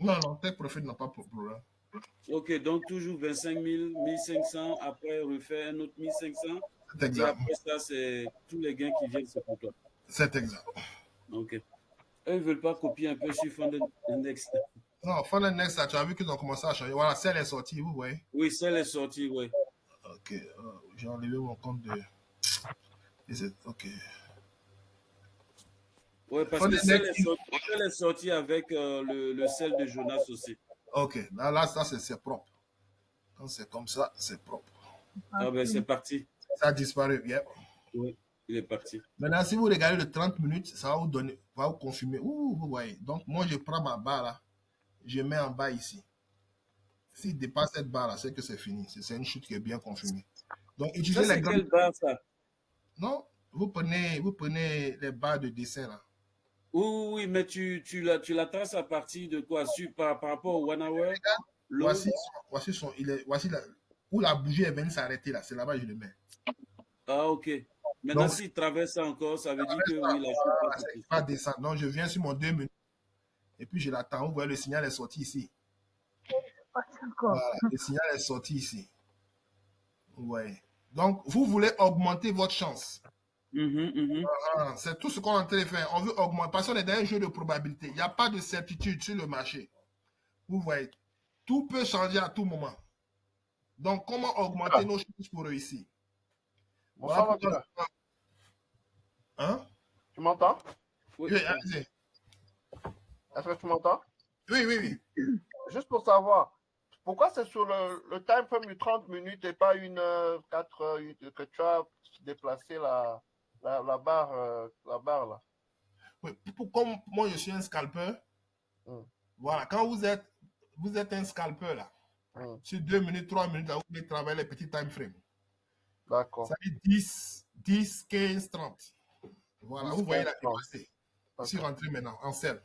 Non, Tech Profit n'a pas de problème. Ok, donc toujours 25 000, 1500, après refaire un autre 1500. C'est exact. Et après ça, c'est tous les gains qui viennent, c'est pour toi. C'est exact. Ok. Eux, ils ne veulent pas copier un peu sur Fundindex. Non, Fundindex, tu as vu qu'ils ont commencé à changer. Voilà, celle est sortie, vous voyez. Oui, celle est sortie, oui. Ok, j'ai enlevé mon compte de... Ok. Oui, parce que celle est sortie avec le sel de Jonas aussi. Ok, là ça c'est propre. Quand c'est comme ça, c'est propre. Ah ben c'est parti. Ça a disparu, yeah. Oui, il est parti. Maintenant, si vous regardez le 30 minutes, ça va vous donner, va vous confirmer. Ouh, vous voyez. Donc, moi, je prends ma barre là, je mets en bas ici. S'il dépasse cette barre là, c'est que c'est fini. C'est une chute qui est bien confirmée. Donc, utilisez ça, c'est quelle barre ça? Non, vous prenez les barres de dessin là. Oui, mais tu la traces à partir de quoi? Par rapport au 1 hour? Voici où la bougie est venue s'arrêter là. C'est là-bas que je le mets. Ah, ok. Maintenant, s'il traverse encore, ça veut dire que oui, la chute va descendre. Donc, je viens sur mon 2 minutes. Et puis, je l'attends. Vous voyez, le signal est sorti ici. Voilà, le signal est sorti ici. Ouais. Donc, vous voulez augmenter votre chance. C'est tout ce qu'on est en train de faire. On veut augmenter. Parce qu'on est dans un jeu de probabilité. Il n'y a pas de certitude sur le marché. Vous voyez, tout peut changer à tout moment. Donc, comment augmenter nos chances pour réussir? Bonsoir, voilà. Hein? Tu m'entends? Oui, allez-y. Est-ce que tu m'entends? Oui. Juste pour savoir, pourquoi c'est sur le time frame du 30 minutes et pas 1 heure, 4 heures que tu as déplacé la barre là? Oui, comme moi je suis un scalper, voilà, quand vous êtes un scalper là, sur 2 minutes, 3 minutes, là, vous pouvez travailler les petits time frames. D'accord. Ça fait 10, 15, 30. Voilà, 10, vous voyez la dépassée. Je suis rentré maintenant en selle.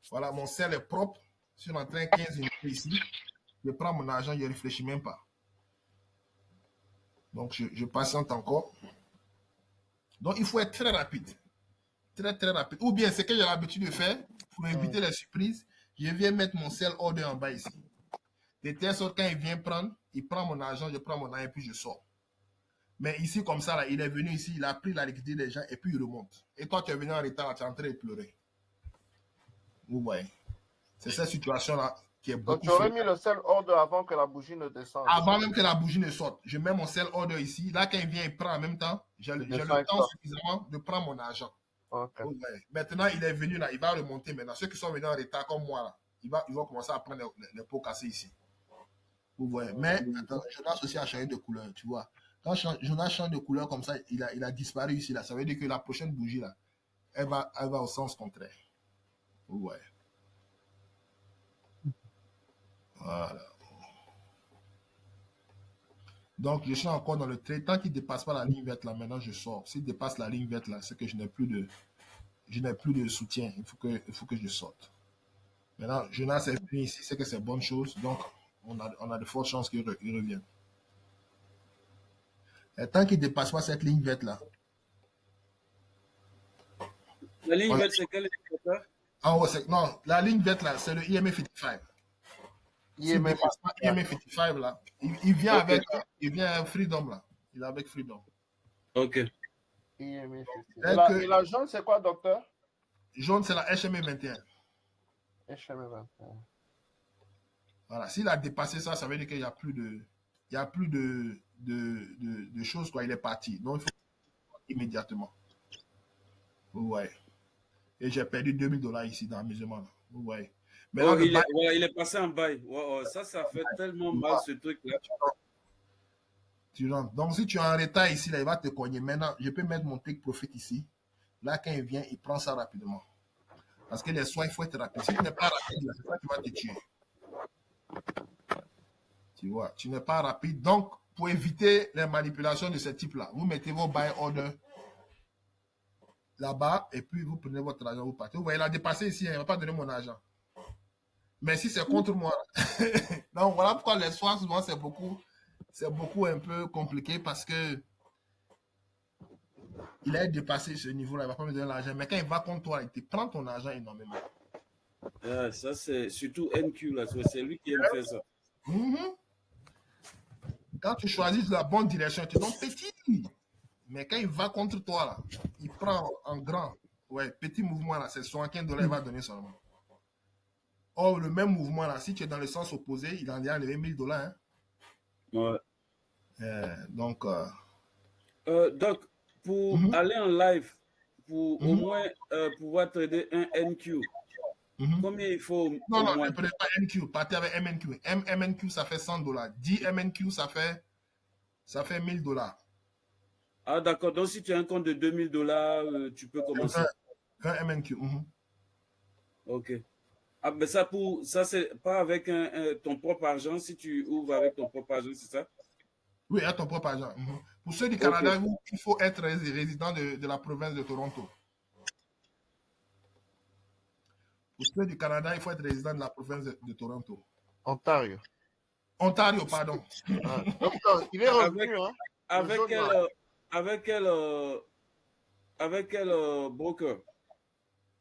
Voilà, mon selle est propre. Je suis rentré en 15 minutes ici. Je prends mon argent, je ne réfléchis même pas. Donc, je patiente encore. Donc, il faut être très rapide. Très rapide. Ou bien, ce que j'ai l'habitude de faire, pour éviter les surprises, je viens mettre mon sell order en bas ici. De telle sorte, quand il vient prendre, il prend mon argent, je prends mon argent et puis je sors. Mais ici, comme ça, là, il est venu ici, il a pris la liquidité des gens et puis il remonte. Et toi, tu es venu en retard, là, tu es en train de pleurer. Vous voyez. C'est cette situation-là qui est beaucoup. Donc, tu aurais mis le sell order avant que la bougie ne descende. Avant même que la bougie ne sorte. Je mets mon sell order ici. Là, quand il vient, il prend en même temps. J'ai le temps suffisamment de prendre mon argent. Okay. Maintenant, il est venu là, il va remonter maintenant. Ceux qui sont venus en retard comme moi, là, ils vont commencer à prendre les pots cassés ici. Vous voyez. Mais, attends, Jonas aussi a changé de couleur, tu vois. Quand Jonas change de couleur comme ça, il a disparu ici, là. Ça veut dire que la prochaine bougie, là, elle va au sens contraire. Vous voyez. Voilà. Donc, je suis encore dans le trade. Tant qu'il ne dépasse pas la ligne verte là, maintenant je sors. S'il dépasse la ligne verte là, c'est que je n'ai plus de soutien. Il faut que je sorte. Maintenant, Jonas est venu ici, c'est que c'est bonne chose. Donc, on a de fortes chances qu'il revienne. Et tant qu'il ne dépasse pas cette ligne verte là. La ligne verte, c'est quel indicateur? Non, la ligne verte là, c'est le IMA 55. S'il ne dépasse pas IMA 55 là, il vient avec Freedom là. Il est avec Freedom. Ok. Et la jaune, c'est quoi, docteur? Jaune, c'est la HMA 21. HMA 21. Voilà, s'il a dépassé ça, ça veut dire qu'il n'y a plus de choses, quoi. Il est parti. Donc, il faut immédiatement. Ouais. Et j'ai perdu $2000 ici dans l'amusement. Ouais. Oh, il est passé en bail. Wow, ça fait tellement mal ce truc-là. Tu rentres. Donc, si tu es en retard ici, là, il va te cogner. Maintenant, je peux mettre mon take profit ici. Là, quand il vient, il prend ça rapidement. Parce que les soins, il faut être rapide. Si tu n'es pas rapide, c'est ça qui va te tuer. Tu vois, tu n'es pas rapide. Donc, pour éviter les manipulations de ce type-là, vous mettez vos buy order là-bas et puis vous prenez votre argent, vous partez. Vous voyez, il a dépassé ici, il ne va pas donner mon argent. Mais si c'est contre moi, donc voilà pourquoi les soins, souvent, c'est beaucoup un peu compliqué parce que il a dépassé ce niveau-là, il ne va pas me donner l'argent. Mais quand il va contre toi, il te prend ton argent énormément. Ça, c'est surtout NQ, là. C'est lui qui aime faire ça. Quand tu choisis la bonne direction, tu donnes petit. Mais quand il va contre toi, là, il prend en grand. Ouais, petit mouvement, là, c'est $75, il va donner seulement. Or, le même mouvement, là, si tu es dans le sens opposé, il en a enlevé $1000. Hein? Ouais. Donc, Doc, pour aller en live, pour au moins pouvoir trader un NQ, combien il faut? Non, ne prenez pas NQ, partez avec MNQ. MNQ, ça fait $100. 10 MNQ, ça fait $1000. Ah, d'accord. Donc, si tu as un compte de $2000, tu peux commencer. 20 MNQ. Ok. Ah, mais ça, c'est pas avec ton propre argent, si tu ouvres avec ton propre argent, c'est ça? Oui, à ton propre argent. Pour ceux du Canada, il faut être résident de la province de Toronto. Pour ceux du Canada, il faut être résident de la province de Toronto. Ontario, pardon. il est revenu, hein? Avec quel broker?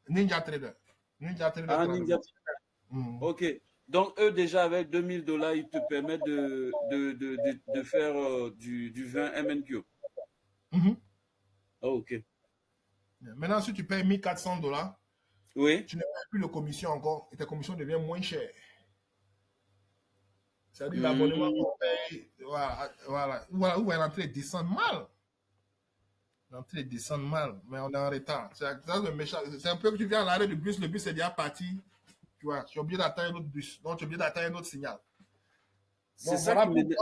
Ninja Trader. Ninja Trader. Ah, Ninja Trader. Ok. Donc, eux, déjà, avec $2000, ils te permettent de faire du 20 MNQ. Oh, ok. Maintenant, si tu payes $1400, oui, tu ne payes plus de commission encore et ta commission devient moins chère. C'est-à-dire l'abonnement qu'on paye, voilà. L'entrée descend mal. L'entrée descend mal, mais on est en retard. C'est un peu que tu viens à l'arrêt du bus, le bus est déjà parti. Tu vois, tu es obligé d'attendre un autre bus. Donc, tu es obligé d'attendre un autre signal. C'est ça qui me dit.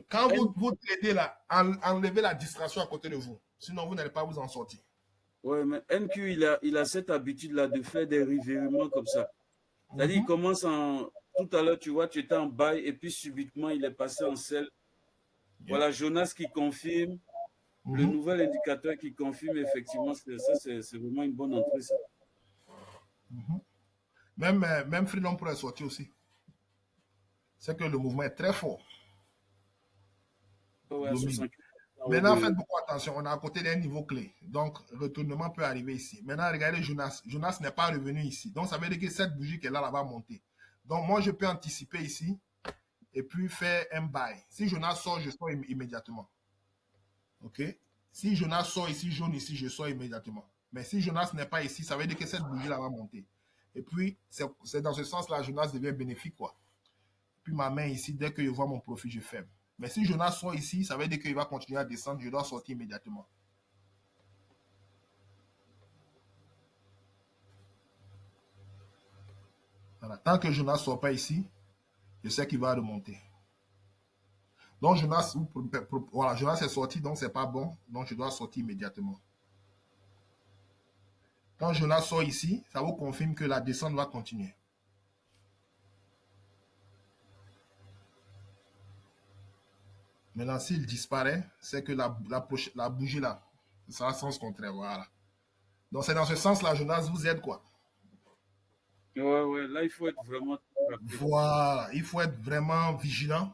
Quand vous tradez là, enlevez la distraction à côté de vous. Sinon, vous n'allez pas vous en sortir. Oui, mais NQ, il a cette habitude-là de faire des revirements comme ça. C'est-à-dire, il commence tout à l'heure, tu vois, tu étais en bail et puis subitement, il est passé en sell. Voilà, Jonas qui confirme. Le nouvel indicateur qui confirme effectivement, ça, c'est vraiment une bonne entrée, ça. Même Freedom pourrait sortir aussi. C'est que le mouvement est très fort. Ouais, maintenant, faites beaucoup attention. On est à côté d'un niveau clé. Donc, retournement peut arriver ici. Maintenant, regardez Jonas. Jonas n'est pas revenu ici. Donc, ça veut dire que cette bougie qui est là, va monter. Donc, moi, je peux anticiper ici et puis faire un buy. Si Jonas sort, je sors immédiatement. OK? Si Jonas sort ici, jaune ici, je sors immédiatement. Mais si Jonas n'est pas ici, ça veut dire que cette bougie-là va monter. Et puis, c'est dans ce sens-là, Jonas devient bénéfique, quoi. Puis ma main ici, dès que je vois mon profit, je ferme. Mais si Jonas sort ici, ça veut dire qu'il va continuer à descendre. Je dois sortir immédiatement. Voilà. Tant que Jonas ne sort pas ici, je sais qu'il va remonter. Donc Jonas, voilà, Jonas est sorti, donc c'est pas bon. Donc je dois sortir immédiatement. Quand Jonas sort ici, ça vous confirme que la descente va continuer. Maintenant, s'il disparaît, c'est que la bougie là, ça a sens contraire. Voilà. Donc, c'est dans ce sens-là, Jonas, vous êtes quoi? Ouais, là, il faut être vraiment... Voilà, il faut être vraiment vigilant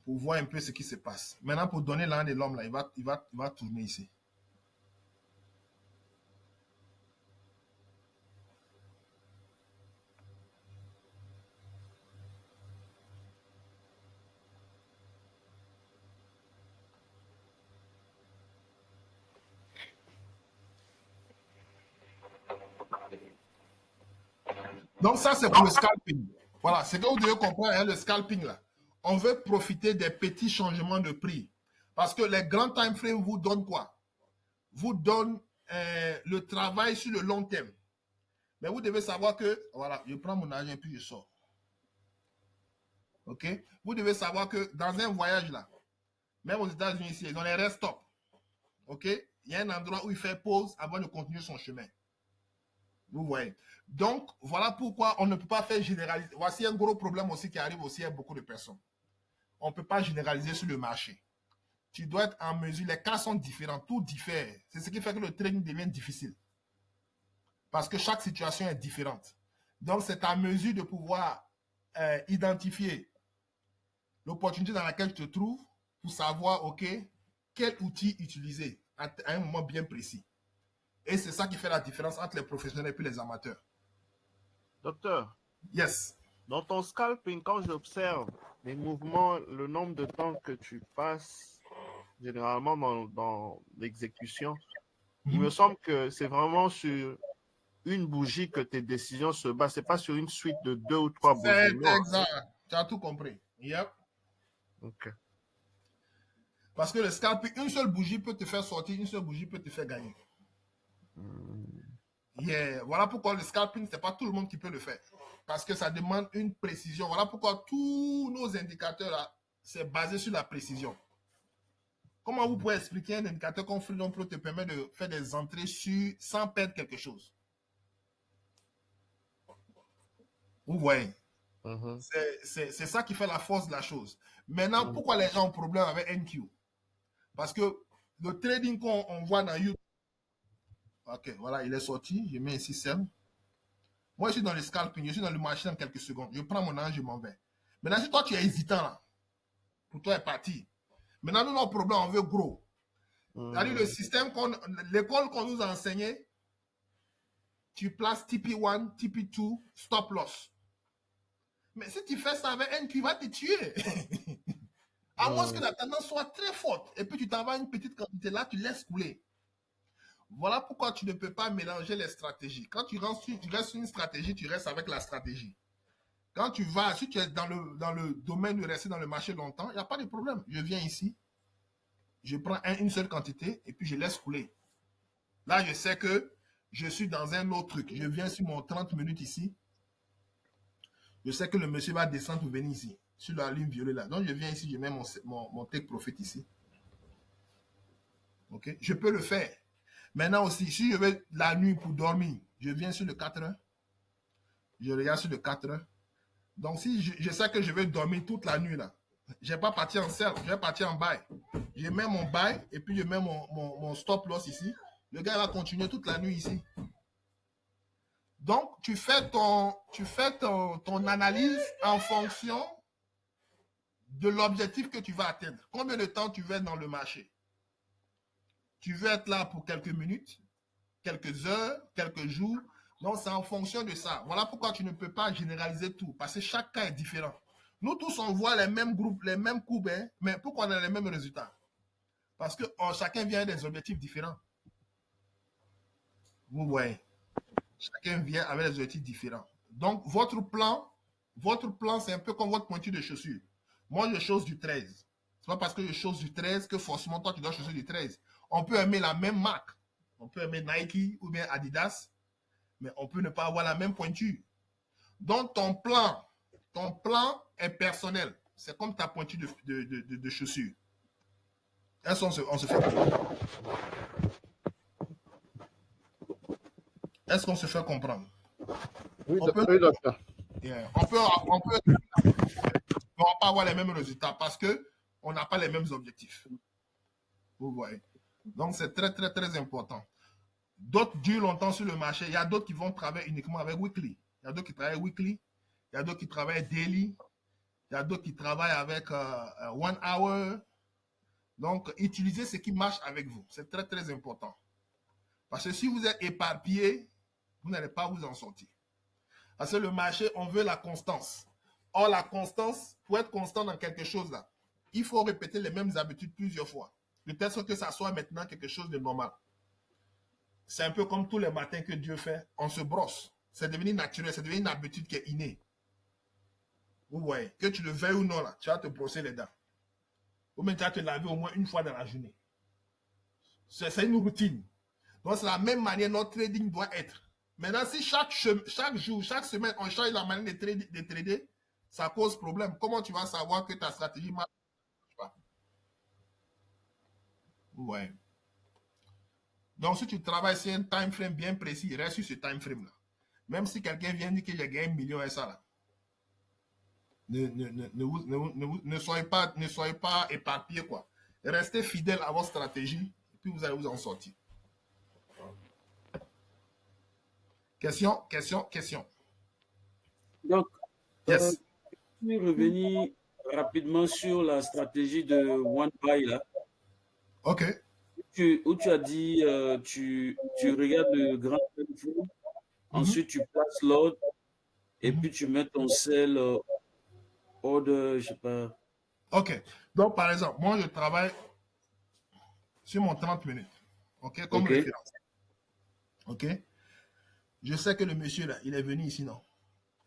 pour voir un peu ce qui se passe. Maintenant, pour donner l'âne de l'homme, là, il va tourner ici. Donc ça, c'est pour le scalping. Voilà, c'est que vous devez comprendre, hein, le scalping là. On veut profiter des petits changements de prix. Parce que les grands time frames vous donnent quoi? Vous donnent le travail sur le long terme. Mais vous devez savoir que, voilà, je prends mon argent et puis je sors. OK? Vous devez savoir que dans un voyage là, même aux États-Unis ici, ils ont les rest stop. OK? Il y a un endroit où il fait pause avant de continuer son chemin. Vous voyez. Donc, voilà pourquoi on ne peut pas faire généraliser. Voici un gros problème aussi qui arrive aussi à beaucoup de personnes. On ne peut pas généraliser sur le marché. Tu dois être en mesure. Les cas sont différents. Tout diffère. C'est ce qui fait que le trading devient difficile. Parce que chaque situation est différente. Donc, c'est à mesure de pouvoir identifier l'opportunité dans laquelle tu te trouves pour savoir, OK, quel outil utiliser à un moment bien précis. Et c'est ça qui fait la différence entre les professionnels et puis les amateurs. Docteur. Yes. Dans ton scalping, quand j'observe les mouvements, le nombre de temps que tu passes généralement dans l'exécution, il me semble que c'est vraiment sur une bougie que tes décisions se basent. C'est pas sur une suite de 2 ou 3 bougies. C'est exact. Tu as tout compris. Yep. OK. Parce que le scalping, une seule bougie peut te faire sortir, une seule bougie peut te faire gagner. Yeah. Voilà pourquoi le scalping, c'est pas tout le monde qui peut le faire. Parce que ça demande une précision. Voilà pourquoi tous nos indicateurs, là, c'est basé sur la précision. Comment vous pouvez expliquer un indicateur comme Freedom Pro te permet de faire des entrées sans perdre quelque chose? Vous voyez? C'est ça qui fait la force de la chose. Maintenant, pourquoi les gens ont problème avec NQ? Parce que le trading qu'on voit dans YouTube, ok, voilà, il est sorti. Je mets ici Sam. Moi, je suis dans le scalping, je suis dans le marché dans quelques secondes. Je prends mon ange, je m'en vais. Maintenant, si toi, tu es hésitant, là, pour toi, est parti. Maintenant, nous, notre problème, on veut gros. C'est-à-dire, le système, l'école qu'on nous a enseigné, tu places TP1, TP2, stop loss. Mais si tu fais ça avec un qui va te tuer. À moins que la tendance soit très forte. Et puis, tu t'en vas à une petite quantité, là, tu laisses couler. Voilà pourquoi tu ne peux pas mélanger les stratégies. Quand tu restes sur une stratégie, tu restes avec la stratégie. Quand tu vas, si tu es dans le domaine de rester dans le marché longtemps, il n'y a pas de problème. Je viens ici, je prends une seule quantité et puis je laisse couler. Là, je sais que je suis dans un autre truc. Je viens sur mon 30 minutes ici. Je sais que le monsieur va descendre pour venir ici, sur la ligne violet là. Donc, je viens ici, je mets mon take profit ici. OK? Je peux le faire. Maintenant aussi, si je vais la nuit pour dormir, je viens sur le 4 heures. Je regarde sur le 4 heures. Donc, si je sais que je vais dormir toute la nuit là, je ne vais pas partir en sell, je vais partir en buy. Je mets mon buy et puis je mets mon stop loss ici. Le gars va continuer toute la nuit ici. Donc, tu fais ton analyse en fonction de l'objectif que tu vas atteindre. Combien de temps tu veux être dans le marché? Tu veux être là pour quelques minutes, quelques heures, quelques jours. Donc, c'est en fonction de ça. Voilà pourquoi tu ne peux pas généraliser tout. Parce que chaque cas est différent. Nous tous, on voit les mêmes groupes, les mêmes courbes, hein, mais pourquoi on a les mêmes résultats? Parce que chacun vient avec des objectifs différents. Vous voyez. Chacun vient avec des objectifs différents. Donc, votre plan, c'est un peu comme votre pointure de chaussure. Moi, je chausse du 13. C'est pas parce que je chausse du 13 que forcément, toi, tu dois chausser du 13. On peut aimer la même marque. On peut aimer Nike ou bien Adidas, mais on peut ne pas avoir la même pointure. Donc, ton plan est personnel. C'est comme ta pointure de chaussure. Est-ce qu'on se fait comprendre? Est-ce qu'on se fait comprendre? Oui, docteur. On peut pas avoir les mêmes résultats parce que on n'a pas les mêmes objectifs. Vous voyez. Donc, c'est très, très, très important. D'autres durent longtemps sur le marché. Il y a d'autres qui vont travailler uniquement avec weekly. Il y a d'autres qui travaillent weekly. Il y a d'autres qui travaillent daily. Il y a d'autres qui travaillent avec 1 hour. Donc, utilisez ce qui marche avec vous. C'est très, très important. Parce que si vous êtes éparpillé, vous n'allez pas vous en sortir. Parce que le marché, on veut la constance. Or, la constance, pour être constant dans quelque chose là, il faut répéter les mêmes habitudes plusieurs fois. De telle sorte que ça soit maintenant quelque chose de normal. C'est un peu comme tous les matins que Dieu fait. On se brosse. C'est devenu naturel. C'est devenu une habitude qui est innée. Vous voyez. Que tu le veuilles ou non, là, tu vas te brosser les dents. Ou même tu vas te laver au moins une fois dans la journée. C'est une routine. Donc, c'est la même manière notre trading doit être. Maintenant, si chaque jour, chaque semaine, on change la manière de trader, ça cause problème. Comment tu vas savoir que ta stratégie marche pas? Ouais. Donc, si tu travailles sur un time frame bien précis, reste sur ce time frame-là. Même si quelqu'un vient dire que j'ai gagné 1 million et ça là. Ne soyez pas éparpillés, quoi. Restez fidèles à votre stratégie et puis vous allez vous en sortir. Question. Donc, Yes. je vais revenir rapidement sur la stratégie de One Buy là. OK. Où tu as dit, tu regardes le grand info, ensuite tu places l'ordre et puis tu mets ton sell order, je sais pas. OK. Donc, par exemple, moi, je travaille sur mon 30 minutes. OK, comme référence. OK. Je sais que le monsieur là, il est venu ici, non?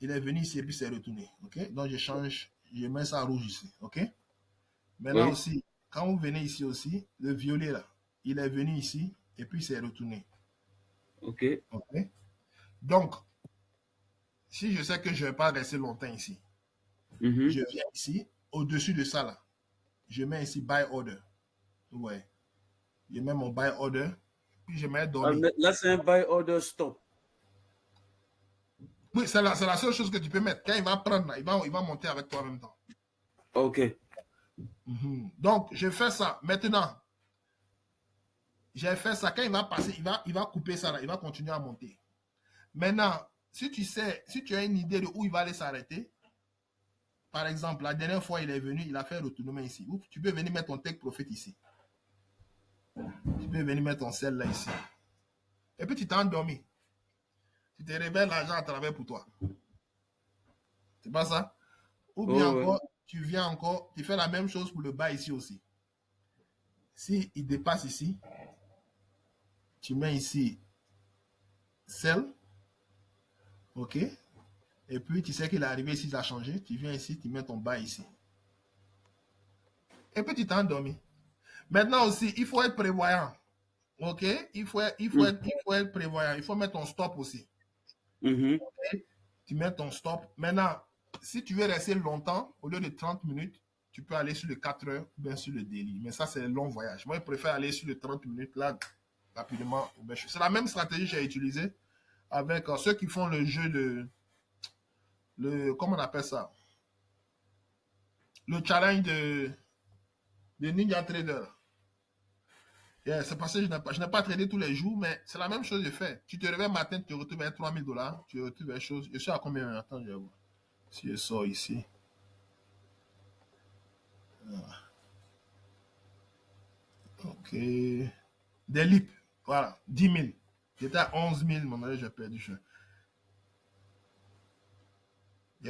Il est venu ici et puis c'est retourné. OK? Donc, je change, je mets ça rouge ici. OK? Maintenant aussi, quand vous venez ici aussi, le violet là, il est venu ici et puis c'est retourné. OK. OK? Donc, si je sais que je ne vais pas rester longtemps ici, je viens ici, au-dessus de ça là, je mets ici buy order. Ouais. Je mets mon buy order, puis je mets dormir. Là, c'est un buy order stop. Oui, c'est la seule chose que tu peux mettre. Quand il va prendre, il va monter avec toi en même temps. OK. Donc, je fais ça. Maintenant, j'ai fait ça. Quand il va passer, il va couper ça là. Il va continuer à monter. Maintenant, si tu as une idée de où il va aller s'arrêter, par exemple, la dernière fois, il est venu, il a fait un retournement ici. Tu peux venir mettre ton take profit ici. Tu peux venir mettre ton sell là ici. Et puis, tu t'es endormi. Tu te réveilles, l'argent à travers pour toi. C'est pas ça? Ou bien encore, tu viens encore, tu fais la même chose pour le bas ici aussi. Si il dépasse ici, tu mets ici sell. OK? Et puis, tu sais qu'il est arrivé ici, il a changé. Tu viens ici, tu mets ton bas ici. Et puis, tu t'es endormi. Maintenant aussi, il faut être prévoyant. OK? Il faut être prévoyant. Il faut mettre ton stop aussi. Okay? Tu mets ton stop. Maintenant, si tu veux rester longtemps, au lieu de 30 minutes, tu peux aller sur le 4 heures ou bien sur le daily. Mais ça, c'est un long voyage. Moi, je préfère aller sur le 30 minutes là, rapidement. C'est la même stratégie que j'ai utilisée avec ceux qui font le jeu de... comment on appelle ça? Le challenge de Ninja Trader. Yeah, c'est parce que je n'ai pas tradé tous les jours, mais c'est la même chose que je fais. Tu te réveilles matin, tu te retrouves à 3000 $, tu retrouves les choses. Je suis à combien? Attends, je vais voir. Si je sors ici. OK. Des lips. Voilà, 10 000. J'étais à 11 000, mon j'ai perdu.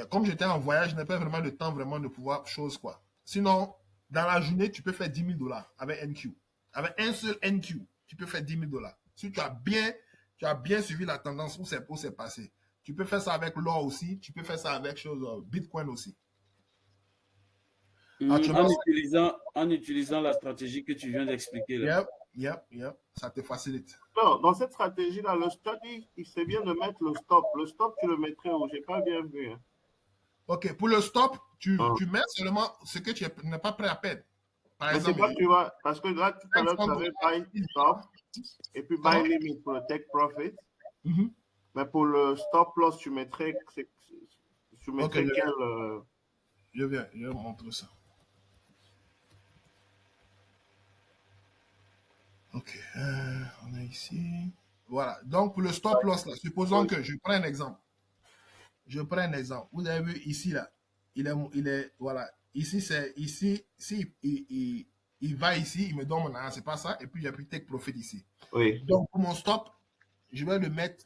Comme j'étais en voyage, je n'ai pas vraiment le temps vraiment de pouvoir chose quoi. Sinon, dans la journée, tu peux faire 10 000 $ avec NQ. Avec un seul NQ, tu peux faire 10 000 $. Si tu as bien suivi la tendance où c'est passé. Tu peux faire ça avec l'or aussi. Tu peux faire ça avec Bitcoin aussi. En utilisant la stratégie que tu viens d'expliquer là. Yep. Ça te facilite. Alors, dans cette stratégie-là, le study, c'est bien de mettre le stop. Le stop, tu le mettrais où? Je n'ai pas bien vu. Hein. OK. Pour le stop, tu mets seulement ce que tu n'es pas prêt à perdre. Par exemple, tu vas, parce que là, tout à l'heure, tu avais buy stop et puis buy limit pour le take profit. Mais pour le stop loss, tu mettrais quel... Je vais montrer ça. Ok, on est ici. Voilà. Donc, pour le stop loss, là, supposons que je prends un exemple. Je prends un exemple. Vous avez vu ici, là, voilà. Ici, c'est, ici, si il va ici, il me donne mon argent, c'est pas ça. Et puis, j'ai pris take profit ici. Oui. Donc, pour mon stop, je vais le mettre,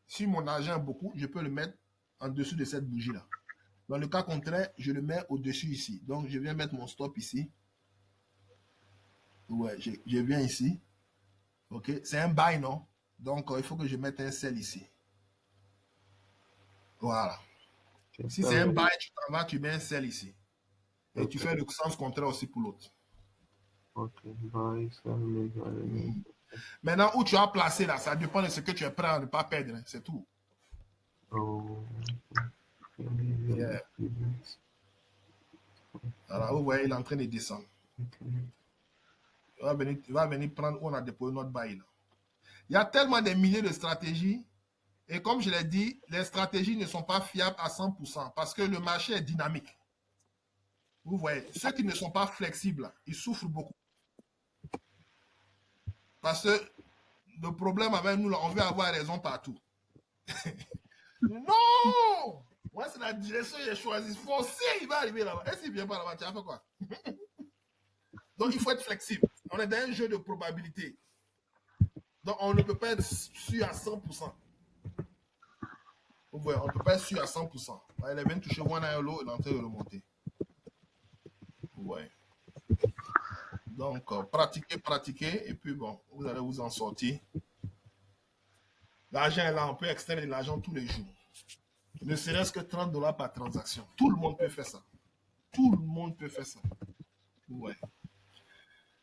si mon argent est beaucoup, je peux le mettre en dessous de cette bougie-là. Dans le cas contraire, je le mets au-dessus ici. Donc, je viens mettre mon stop ici. Ouais, je viens ici. OK, c'est un buy, non? Donc, il faut que je mette un sell ici. Voilà. Si c'est un buy, tu t'en vas, tu mets un sell ici. Et tu fais le sens contraire aussi pour l'autre. Ok, buy, sell, Maintenant, où tu as placé là, ça dépend de ce que tu es prêt à ne pas perdre. Hein, c'est tout. Oh. Yeah. Alors, vous voyez, il est en train de descendre. Il va venir prendre où on a déposé notre buy là. Il y a tellement de milliers de stratégies. Et comme je l'ai dit, les stratégies ne sont pas fiables à 100% parce que le marché est dynamique. Vous voyez, ceux qui ne sont pas flexibles, ils souffrent beaucoup. Parce que le problème avec nous, là, on veut avoir raison partout. Non! Moi, c'est la direction que j'ai choisie. Foncé, il va arriver là-bas. Est-ce qu'il ne vient pas là-bas? Tu as fait quoi? Donc, il faut être flexible. On est dans un jeu de probabilité. Donc, on ne peut pas être sûr à 100%. Vous voyez, on ne peut pas être sûr à 100%. Il est venu toucher one eye low, il est en train de remonter. Vous voyez. Donc, pratiquez, et puis bon, vous allez vous en sortir. L'argent est là, on peut extraire de l'argent tous les jours. Ne serait-ce que $30 par transaction. Tout le monde peut faire ça. Tout le monde peut faire ça. Ouais.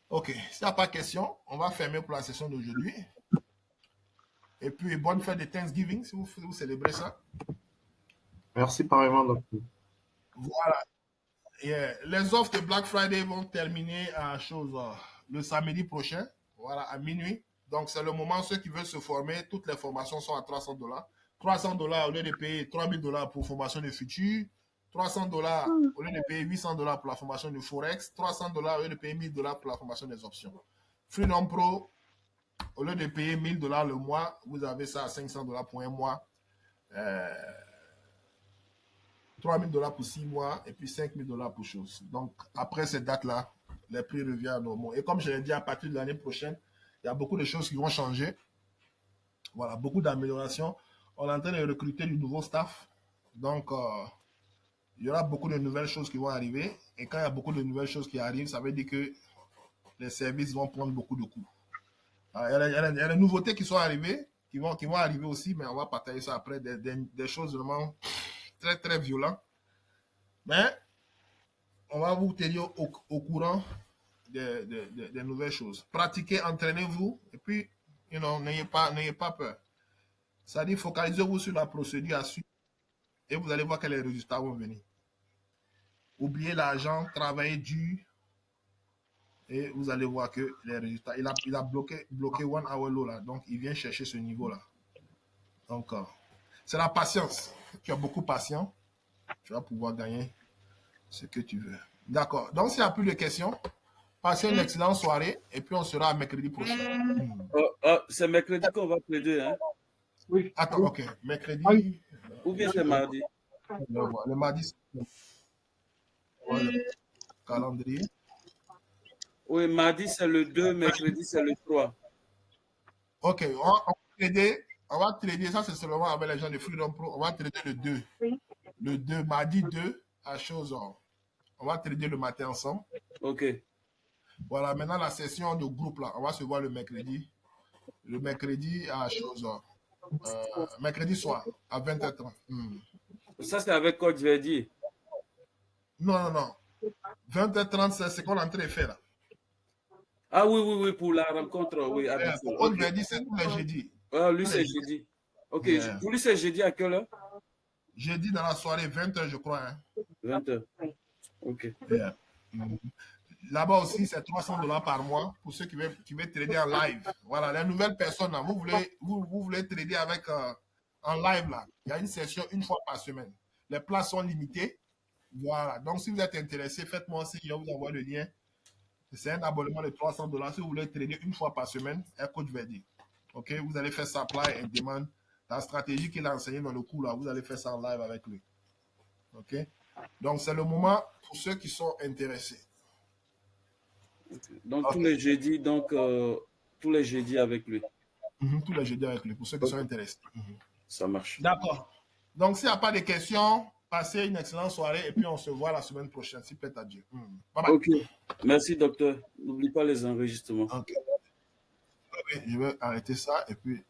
Ok, s'il n'y a pas de question, on va fermer pour la session d'aujourd'hui. Et puis, bonne fête de Thanksgiving, si vous célébrez ça. Merci pareillement, docteur. Voilà. Les offres de Black Friday vont terminer le samedi prochain, voilà, à minuit. Donc, c'est le moment, ceux qui veulent se former, toutes les formations sont à $300. $300 au lieu de payer $3000 pour formation de futur, $300 au lieu de payer $800 pour la formation de Forex, $300 au lieu de payer $1000 pour la formation des options. Freedom Pro, au lieu de payer $1000 le mois, vous avez ça à $500 pour un mois. $3000 pour 6 mois et puis $5000 pour chose. Donc, après cette date-là, les prix reviennent à normaux. Et comme je l'ai dit, à partir de l'année prochaine, il y a beaucoup de choses qui vont changer. Voilà, beaucoup d'améliorations. On est en train de recruter du nouveau staff. Donc, il y aura beaucoup de nouvelles choses qui vont arriver. Et quand il y a beaucoup de nouvelles choses qui arrivent, ça veut dire que les services vont prendre beaucoup de coûts. Alors, il y a des nouveautés qui sont arrivées, qui vont arriver aussi, mais on va partager ça après. Des choses vraiment très, très violentes. Mais on va vous tenir au courant des nouvelles choses. Pratiquez, entraînez-vous, et puis, n'ayez pas peur. C'est-à-dire, focalisez-vous sur la procédure à suivre, et vous allez voir que les résultats vont venir. Oubliez l'argent, travaillez dur, et vous allez voir que les résultats. Il a bloqué one hour low là, donc il vient chercher ce niveau-là. Donc, c'est la patience. Tu as beaucoup patient, tu vas pouvoir gagner ce que tu veux. D'accord. Donc, s'il n'y a plus de questions, passez une excellente soirée et puis on sera mercredi prochain. C'est mercredi qu'on va plaider, hein? Oui. Attends, ok. Mercredi. Ou bien c'est mardi? Le mardi, c'est le calendrier. Oui, mardi c'est le 2, mercredi c'est le 3. Ok, on va trader, ça c'est seulement avec les gens de Freedom Pro, on va trader le 2. Le 2, mardi 2 à chose. On va trader le matin ensemble. Ok. Voilà, maintenant la session de groupe là, on va se voir le mercredi. Le mercredi à chose. Mercredi soir à 20h30. Ça c'est avec Coach Verdi. Non. 20h30, c'est ce qu'on est en train de faire là. Ah oui, pour la rencontre, oui. Coach Verdi, c'est tous les jeudis. Ah, lui c'est jeudi. Ok, pour lui c'est jeudi à quelle heure? Jeudi dans la soirée, 20h je crois. Hein. 20h. Ok. Là-bas aussi, c'est $300 par mois pour ceux qui veulent trader en live. Voilà, les nouvelles personnes, là, vous voulez trader avec en live, là. Il y a une session une fois par semaine. Les places sont limitées. Voilà. Donc, si vous êtes intéressé, faites-moi signe, je vous envoie le lien. C'est un abonnement de $300. Si vous voulez trader une fois par semaine, un coach Verdi. OK? Vous allez faire supply and demand. La stratégie qu'il a enseignée dans le cours, là, vous allez faire ça en live avec lui. OK? Donc, c'est le moment pour ceux qui sont intéressés. Donc, OK. tous les jeudis, tous les jeudis avec lui. Tous les jeudis avec lui, pour ceux qui sont intéressés. Ça marche. D'accord. Donc, s'il n'y a pas de questions, passez une excellente soirée et puis on se voit la semaine prochaine, si plaît à Dieu. Bye bye. OK. Merci, docteur. N'oublie pas les enregistrements. OK. Je vais arrêter ça et puis